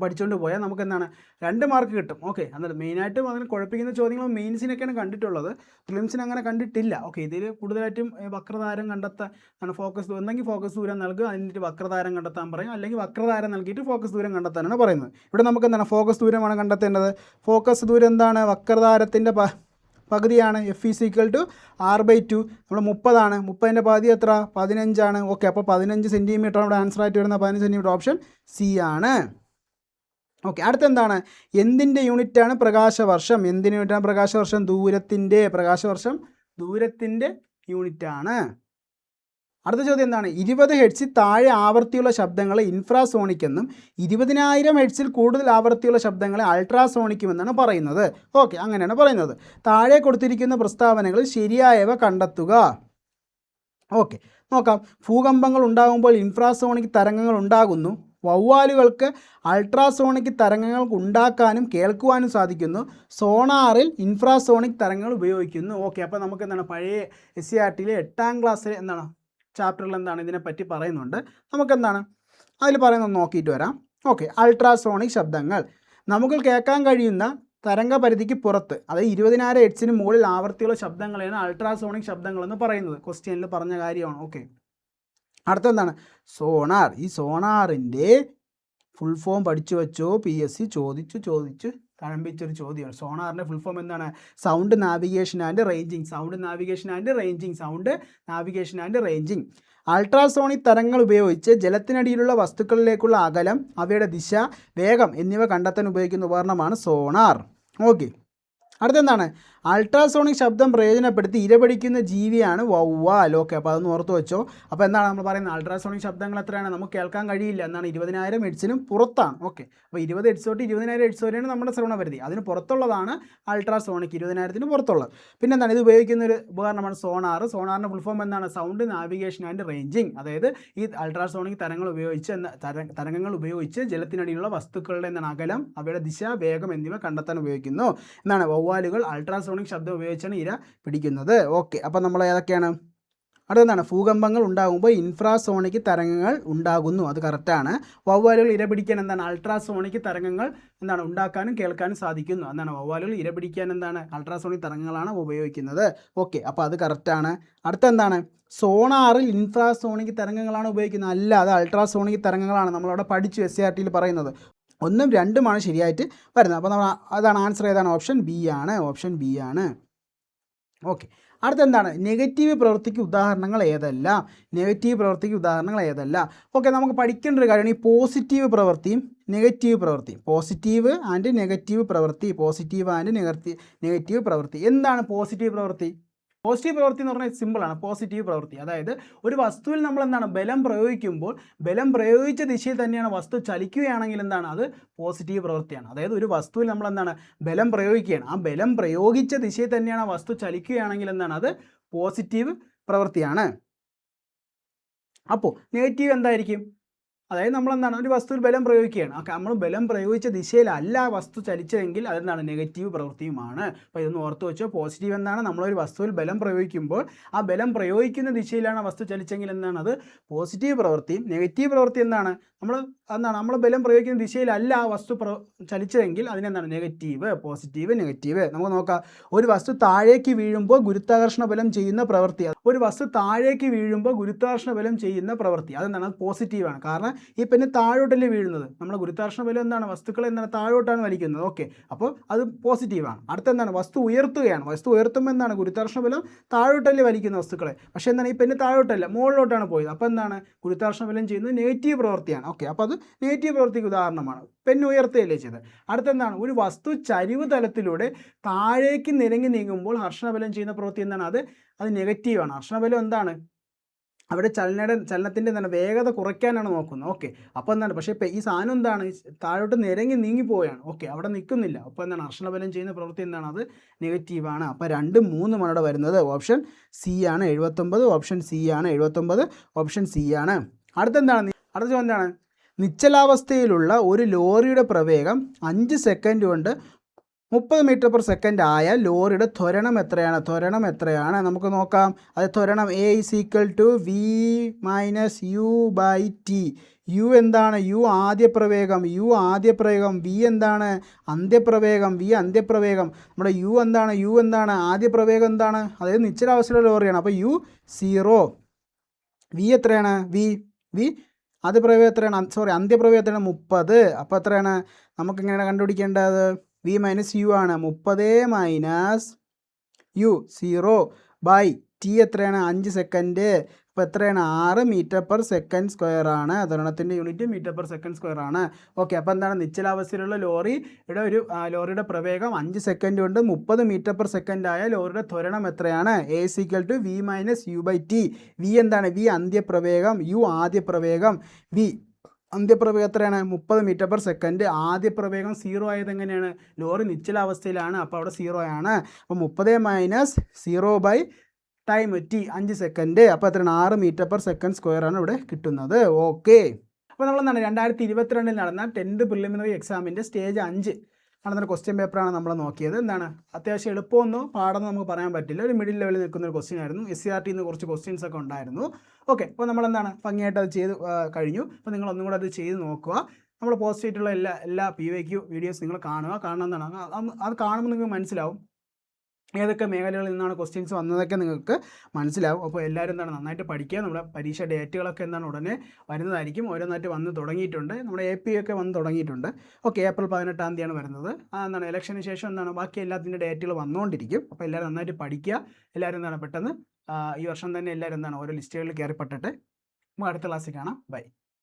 പഠിച്ചുകൊണ്ട് പോയാൽ നമുക്ക് എന്താണ് 2 മാർക്ക് കിട്ടും. ഓക്കെ, അന്നേരം മെയിനായിട്ടും അങ്ങനെ കുഴപ്പിക്കുന്ന ചോദ്യങ്ങൾ മെയിൻസിനൊക്കെയാണ് കണ്ടിട്ടുള്ളത്, പ്രിലിംസിന് അങ്ങനെ കണ്ടിട്ടില്ല. ഓക്കെ, ഇതിൽ കൂടുതലായിട്ടും വക്രതാരം കണ്ടെത്താൻ ഫോക്കസ് ദൂരം നൽകുക, അതിൻ്റെ വക്രതാരം കണ്ടെത്താൻ പറയും, അല്ലെങ്കിൽ വക്രതാരം നൽകിയിട്ട് ഫോക്കസ് ദൂരം കണ്ടെത്താനാണ് പറയുന്നത്. ഇവിടെ നമുക്ക് എന്താണ് ഫോക്കസ് ദൂരമാണ് കണ്ടെത്തേണ്ടത്. ഫോക്കസ് ദൂരം എന്താണ്? വക്രതാരത്തിൻ്റെ പകുതിയാണ്. F = R/2. നമ്മൾ 30ആണ്. 30ൻ്റെ പകുതി എത്ര? 15ആണ്. ഓക്കെ, അപ്പോൾ 15 സെൻറ്റിമീറ്ററാണ് ഇവിടെ ആൻസർ ആയിട്ട് വരുന്നത്. 15 സെൻറ്റിമീറ്റർ ഓപ്ഷൻ സി ആണ്. ഓക്കെ, അടുത്തെന്താണ്? എന്തിൻ്റെ യൂണിറ്റാണ് പ്രകാശവർഷം? എന്തിൻ്റെ യൂണിറ്റാണ് പ്രകാശവർഷം? ദൂരത്തിൻ്റെ യൂണിറ്റാണ്. അടുത്ത ചോദ്യം എന്താണ്? 20 ഹെർട്സിൽ താഴെ ആവൃത്തിയുള്ള ശബ്ദങ്ങളെ ഇൻഫ്രാസോണിക് എന്നും 20,000 ഹെർട്സിൽ കൂടുതൽ ആവൃത്തിയുള്ള ശബ്ദങ്ങളെ അൾട്രാസോണിക്കും എന്നാണ് പറയുന്നത്. ഓക്കെ, അങ്ങനെയാണ് പറയുന്നത്. താഴെ കൊടുത്തിരിക്കുന്ന പ്രസ്താവനകളിൽ ശരിയായവ കണ്ടെത്തുക. ഓക്കെ, നോക്കാം. ഭൂകമ്പങ്ങൾ ഉണ്ടാകുമ്പോൾ ഇൻഫ്രാസോണിക് തരംഗങ്ങൾ ഉണ്ടാകുന്നു. വവ്വാലുകൾക്ക് അൾട്രാസോണിക് തരംഗങ്ങൾ ഉണ്ടാക്കാനും കേൾക്കുവാനും സാധിക്കുന്നു. സോണാറിൽ ഇൻഫ്രാസോണിക് തരംഗങ്ങൾ ഉപയോഗിക്കുന്നു. ഓക്കെ, അപ്പോൾ നമുക്ക് എന്താണ് പഴയ SCERTയിലെ 8ാം ക്ലാസ്സിൽ എന്താണ് ചാപ്റ്ററിൽ എന്താണ് ഇതിനെപ്പറ്റി പറയുന്നുണ്ട്. നമുക്കെന്താണ് അതിൽ പറയുന്നത് നോക്കിയിട്ട് വരാം. ഓക്കെ, അൾട്രാസോണിക് ശബ്ദങ്ങൾ നമുക്ക് കേൾക്കാൻ കഴിയുന്ന തരംഗ പരിധിക്ക് പുറത്ത്, അതായത് 20,000 ഹെർട്സിന് മുകളിൽ ആവൃത്തിയുള്ള ശബ്ദങ്ങളെയാണ് അൾട്രാസോണിക് ശബ്ദങ്ങളെന്ന് പറയുന്നത്. ക്വസ്റ്റ്യനിൽ പറഞ്ഞ കാര്യമാണ്. ഓക്കെ, അടുത്തെന്താണ്? സോണാർ. ഈ സോണാറിൻ്റെ ഫുൾ ഫോം പഠിച്ചു വെച്ചോ. PSC ചോദിച്ചു തഴമ്പിച്ചൊരു ചോദ്യമാണ്. സോണാറിൻ്റെ ഫുൾ ഫോം എന്താണ്? Sound navigation and ranging. Ultrasonic തരംഗങ്ങൾ ഉപയോഗിച്ച് ജലത്തിനടിയിലുള്ള വസ്തുക്കളിലേക്കുള്ള അകലം, അവയുടെ ദിശ, വേഗം എന്നിവ കണ്ടെത്താൻ ഉപയോഗിക്കുന്ന ഉപകരണമാണ് സോണാർ. ഓക്കെ, അടുത്തെന്താണ്? അൾട്രാസോണിക് ശബ്ദം പ്രയോജനപ്പെടുത്തി ഇരപിടിക്കുന്ന ജീവിയാണ് വവ്വാൽ. ഓക്കെ, അപ്പോൾ അതൊന്ന് ഓർത്ത് വെച്ചോ. അപ്പോൾ എന്താണ് നമ്മൾ പറയുന്നത്? അൾട്രാസോണിക് ശബ്ദങ്ങൾ എത്രയാണ്? നമുക്ക് കേൾക്കാൻ കഴിയില്ല. എന്നാണ് 20,000 ഹെർട്സിനും പുറത്താണ്. ഓക്കെ, അപ്പോൾ 20 ഹെർട്സ് തൊട്ട് 20,000 ഹെർട്സ് വരെയാണ് നമ്മുടെ ശ്രവണ പരിധി. അതിന് പുറത്തുള്ളതാണ് അൾട്രാസോണിക്, 20,000 പുറത്തുള്ളത്. പിന്നെ എന്താണ്? ഇത് ഉപയോഗിക്കുന്ന ഒരു ഉപകരണമാണ് സോണാർ. സോണാറിൻ്റെ ഫുൾ ഫോം എന്താണ്? Sound navigation and ranging. അതായത് ഈ അൾട്രാസോണിക് തരംഗങ്ങൾ ഉപയോഗിച്ച് ജലത്തിനടിയിലുള്ള വസ്തുക്കളുടെ എന്താണ് അകലം, അവയുടെ ദിശ, വേഗം എന്നിവ കണ്ടെത്താൻ ഉപയോഗിക്കുന്നു. എന്താണ്? വവ്വാലുകൾ അൾട്രാസോണിക് ശബ്ദം ഉപയോഗിച്ചാണ് ഇര പിടിക്കുന്നത്. ഓക്കെ, അപ്പോൾ നമ്മൾ ഏതൊക്കെയാണ്? അടുത്തെന്താണ്? ഭൂകമ്പങ്ങൾ ഉണ്ടാകുമ്പോൾ ഇൻഫ്രാസോണിക് തരംഗങ്ങൾ ഉണ്ടാകുന്നു. അത് കറക്റ്റാണ്. വവ്വാലുകൾ ഇര പിടിക്കാൻ എന്താണ്? അൾട്രാസോണിക് തരംഗങ്ങൾ എന്താണ് ഉണ്ടാക്കാനും കേൾക്കാനും സാധിക്കുന്നു. എന്താണ്? വവ്വാലുകൾ ഇര പിടിക്കാൻ എന്താണ്? അൾട്രാസോണിക് തരംഗങ്ങളാണ് ഉപയോഗിക്കുന്നത്. ഓക്കെ, അപ്പോൾ അത് കറക്റ്റാണ്. അടുത്തെന്താണ്? സോണാറിൽ ഇൻഫ്രാസോണിക് തരംഗങ്ങളാണ് ഉപയോഗിക്കുന്നത്. അല്ല, അത് അൾട്രാസോണിക് തരംഗങ്ങളാണ്. നമ്മളവിടെ പഠിച്ചു SCERTയിൽ പറയുന്നത്. 1ഉം 2ഉമാണ് ശരിയായിട്ട് വരുന്നത്. അപ്പോൾ നമ്മൾ അതാണ് ആൻസർ. ഏതാണ്? ഓപ്ഷൻ ബി ആണ്. ഓക്കെ, അടുത്തെന്താണ്? നെഗറ്റീവ് പ്രവൃത്തിക്ക് ഉദാഹരണങ്ങൾ ഏതെല്ലാം? ഓക്കെ, നമുക്ക് പഠിക്കേണ്ട ഒരു കാര്യമാണ് ഈ പോസിറ്റീവ് പ്രവൃത്തിയും നെഗറ്റീവ് പ്രവൃത്തിയും. പോസിറ്റീവ് ആൻഡ് നെഗറ്റീവ് പ്രവൃത്തി. എന്താണ് പോസിറ്റീവ് പ്രവൃത്തി? പോസിറ്റീവ് പ്രവൃത്തി എന്ന് പറഞ്ഞാൽ സിമ്പിളാണ്. പോസിറ്റീവ് പ്രവൃത്തി അതായത് ഒരു വസ്തുവിൽ നമ്മൾ എന്താണ് ബലം പ്രയോഗിക്കുമ്പോൾ ബലം പ്രയോഗിച്ച ദിശയിൽ തന്നെയാണ് വസ്തു ചലിക്കുകയാണെങ്കിൽ എന്താണ്? അത് പോസിറ്റീവ് പ്രവൃത്തിയാണ്. അതായത് ഒരു വസ്തുവിൽ നമ്മൾ എന്താണ് ബലം പ്രയോഗിക്കുകയാണ്, ആ ബലം പ്രയോഗിച്ച ദിശയിൽ തന്നെയാണ് വസ്തു ചലിക്കുകയാണെങ്കിൽ എന്താണ്? അത് പോസിറ്റീവ് പ്രവൃത്തിയാണ്. അപ്പോൾ നെഗറ്റീവ് എന്തായിരിക്കും? അതായത് നമ്മളെന്താണ് ഒരു വസ്തുവിൽ ബലം പ്രയോഗിക്കുകയാണ്. നമ്മൾ ബലം പ്രയോഗിച്ച ദിശയിലല്ല ആ വസ്തു ചലിച്ചതെങ്കിൽ അതെന്താണ് നെഗറ്റീവ് പ്രവൃത്തിയുമാണ്. അപ്പോൾ ഇതൊന്ന് ഓർത്ത് വെച്ചോ. പോസിറ്റീവ് എന്താണ് നമ്മളൊരു വസ്തുവിൽ ബലം പ്രയോഗിക്കുമ്പോൾ ആ ബലം പ്രയോഗിക്കുന്ന ദിശയിലാണ് ആ വസ്തു ചലിച്ചെങ്കിൽ എന്താണ് അത് പോസിറ്റീവ് പ്രവൃത്തിയും. നെഗറ്റീവ് പ്രവൃത്തി എന്താണ് നമ്മൾ ബലം പ്രയോഗിക്കുന്ന ദിശയിലല്ല ആ വസ്തു ചലിച്ചതെങ്കിൽ അതിനെന്താണ് നെഗറ്റീവ്. Positive negative. നമുക്ക് നോക്കാം. ഒരു വസ്തു താഴേക്ക് വീഴുമ്പോൾ ഗുരുത്വാകർഷണ ബലം ചെയ്യുന്ന പ്രവൃത്തി, അതെന്താണ് പോസിറ്റീവാണ്. കാരണം ഈ പെണ്ണ് താഴോട്ടല്ലേ വീഴുന്നത്. നമ്മുടെ ഗുരുത്വാകർഷണ ബലം എന്താണ് വസ്തുക്കളെ താഴോട്ടാണ് വലിക്കുന്നത്. ഓക്കെ, അപ്പോൾ അത് പോസിറ്റീവാണ്. അടുത്തെന്താണ് വസ്തു ഉയർത്തുകയാണ്. വസ്തു ഉയർത്തുമ്പോൾ എന്താണ് ഗുരുത്വാകർഷണ ബലം താഴോട്ടല്ലേ വലിക്കുന്ന വസ്തുക്കളെ. പക്ഷേ എന്താണ് ഈ പെണ്ണ് താഴോട്ടല്ല മുകളിലോട്ടാണ് പോയത്. അപ്പോൾ എന്താണ് ഗുരുത്വാകർഷണ ബലം ചെയ്യുന്നത് നെഗറ്റീവ് പ്രവൃത്തിയാണ്. ഓക്കെ, അപ്പോൾ അത് നെഗറ്റീവ് പ്രവൃത്തിക്ക് ഉദാഹരണമാണ്. പെണ്ണ് ഉയർത്തുകയല്ലേ ചെയ്തത്. അടുത്തെന്താണ് ഒരു വസ്തു ചരിവ് തലത്തിലൂടെ താഴേക്ക് നിരങ്ങി നീങ്ങുമ്പോൾ ഹർഷണബലം ചെയ്യുന്ന പ്രവൃത്തി എന്താണ് അത് നെഗറ്റീവാണ്. ഹർഷണബലം എന്താണ് അവിടെ ചലനത്തിൻ്റെ എന്താണ് വേഗത കുറയ്ക്കാനാണ് നോക്കുന്നത്. ഓക്കെ, അപ്പോൾ എന്താണ് പക്ഷേ ഈ സാധനം എന്താണ് താഴോട്ട് നിരങ്ങി നീങ്ങിപ്പോവുകയാണ്. ഓക്കെ, അവിടെ നിൽക്കുന്നില്ല. അപ്പോൾ എന്താണ് ഹർഷണബലം ചെയ്യുന്ന പ്രവൃത്തി എന്താണ് അത് നെഗറ്റീവാണ്. അപ്പോൾ 2, 3 അവിടെ വരുന്നത് ഓപ്ഷൻ സി ആണ് 79. ഓപ്ഷൻ സി ആണ് 79. ഓപ്ഷൻ സി ആണ്. അടുത്ത എന്താണ് നിശ്ചലാവസ്ഥയിലുള്ള ഒരു ലോറിയുടെ പ്രവേഗം 5 സെക്കൻഡ് കൊണ്ട് 30 മീറ്റർ പെർ സെക്കൻഡ് ആയാൽ ലോറിയുടെ ത്വരണം എത്രയാണ്? നമുക്ക് നോക്കാം. അത് ത്വരണം A = V - U/T. U എന്താണ്? U ആദ്യ പ്രവേഗം. V എന്താണ്? അന്ത്യപ്രവേഗം. നമ്മുടെ U എന്താണ്? ആദ്യ പ്രവേഗം എന്താണ്? അതായത് നിശ്ചലാവസ്ഥയിലുള്ള ലോറിയാണ്. അപ്പോൾ U 0. V എത്രയാണ്? V അന്ത്യപ്രവേഗം എത്രയാണ്? അന്ത്യപ്രവേഗം 30. അപ്പോൾ എത്രയാണ് നമുക്കിങ്ങനെയാണ് കണ്ടുപിടിക്കേണ്ടത്? V - U ആണ്. 30 - U 0/T എത്രയാണ്? 5 സെക്കൻഡ്. അപ്പോൾ എത്രയാണ്? 6 മീറ്റർ പെർ സെക്കൻഡ് സ്ക്വയർ ആണ്. ത്വരണത്തിൻ്റെ unit metre per second square ആണ്. ഓക്കെ, അപ്പോൾ എന്താണ് നിശ്ചലാവസ്ഥയിലുള്ള ലോറിയുടെ പ്രവേഗം 5 സെക്കൻഡ് കൊണ്ട് 30 മീറ്റർ പെർ സെക്കൻഡ് ആയ ലോറിയുടെ ത്വരണം എത്രയാണ്? A = V - U/T. V എന്താണ്? V അന്ത്യപ്രവേഗം. U ആദ്യ പ്രവേഗം. V അന്ത്യപ്രവേഗം എത്രയാണ്? 30 മീറ്റർ പെർ സെക്കൻഡ്. ആദ്യ പ്രവേഗം 0 ആയത് എങ്ങനെയാണ്? ലോറി നിശ്ചലാവസ്ഥയിലാണ്. അപ്പോൾ അവിടെ 0 ആണ്. അപ്പോൾ 30 - 0/ടൈം T 5 സെക്കൻഡ്. അപ്പോൾ എത്രയാണ്? 6 മീറ്റർ പെർ സെക്കൻഡ് സ്ക്വയർ ആണ് ഇവിടെ കിട്ടുന്നത്. ഓക്കെ, അപ്പോൾ നമ്മളെന്താണ് 2022 നടന്ന 10th പ്രിലിമിനറി എക്സാമിൻ്റെ സ്റ്റേജ് 5 നടന്നൊരു ക്വസ്റ്റ്യൻ പേപ്പറാണ് നമ്മൾ നോക്കിയത്. എന്താണ് അത്യാവശ്യം എളുപ്പമൊന്നോ പാടെന്നോ നമുക്ക് പറയാൻ പറ്റില്ല. ഒരു മിഡിൽ ലെവലിൽ നിൽക്കുന്ന ഒരു ക്വസ്റ്റ്യൻ ആയിരുന്നു. SCRT കുറച്ച് ക്വസ്റ്റ്യൻസ് ഒക്കെ ഉണ്ടായിരുന്നു. ഓക്കെ, അപ്പോൾ നമ്മളെന്താണ് ഭംഗിയായിട്ട് അത് ചെയ്ത് കഴിഞ്ഞു. അപ്പോൾ നിങ്ങൾ ഒന്നും കൂടെ അത് ചെയ്ത് നോക്കുക. നമ്മൾ പോസ്റ്റ് ചെയ്തിട്ടുള്ള എല്ലാ PYQ വീഡിയോസ് നിങ്ങൾ കാണുക. കാരണം എന്താണ് അത് കാണുമ്പോൾ നിങ്ങൾക്ക് മനസ്സിലാവും ഏതൊക്കെ മേഖലകളിൽ നിന്നാണ് ക്വസ്റ്റ്യൻസ് വന്നതൊക്കെ നിങ്ങൾക്ക് മനസ്സിലാവും. അപ്പോൾ എല്ലാവരും നന്നായിട്ട് പഠിക്കുക. നമ്മുടെ പരീക്ഷ ഡേറ്റുകളൊക്കെ ഉടനെ വരുന്നതായിരിക്കും. ഓരോന്നായിട്ട് വന്ന് തുടങ്ങിയിട്ടുണ്ട്. നമ്മുടെ AP ഒക്കെ വന്ന് തുടങ്ങിയിട്ടുണ്ട്. ഓക്കെ, ഏപ്രിൽ 18-ാം തീയതിയാണ് വരുന്നത്. ഇലക്ഷന് ശേഷം ബാക്കി എല്ലാത്തിൻ്റെ ഡേറ്റുകൾ വന്നുകൊണ്ടിരിക്കും. അപ്പോൾ എല്ലാവരും നന്നായിട്ട് പഠിക്കുക. എല്ലാവരും പെട്ടെന്ന് ഈ വർഷം തന്നെ എല്ലാവരും ഓരോ ലിസ്റ്റുകളിൽ കയറിപ്പെട്ടെ. നമുക്ക് അടുത്ത ക്ലാസ്സിൽ കാണാം. ബൈ.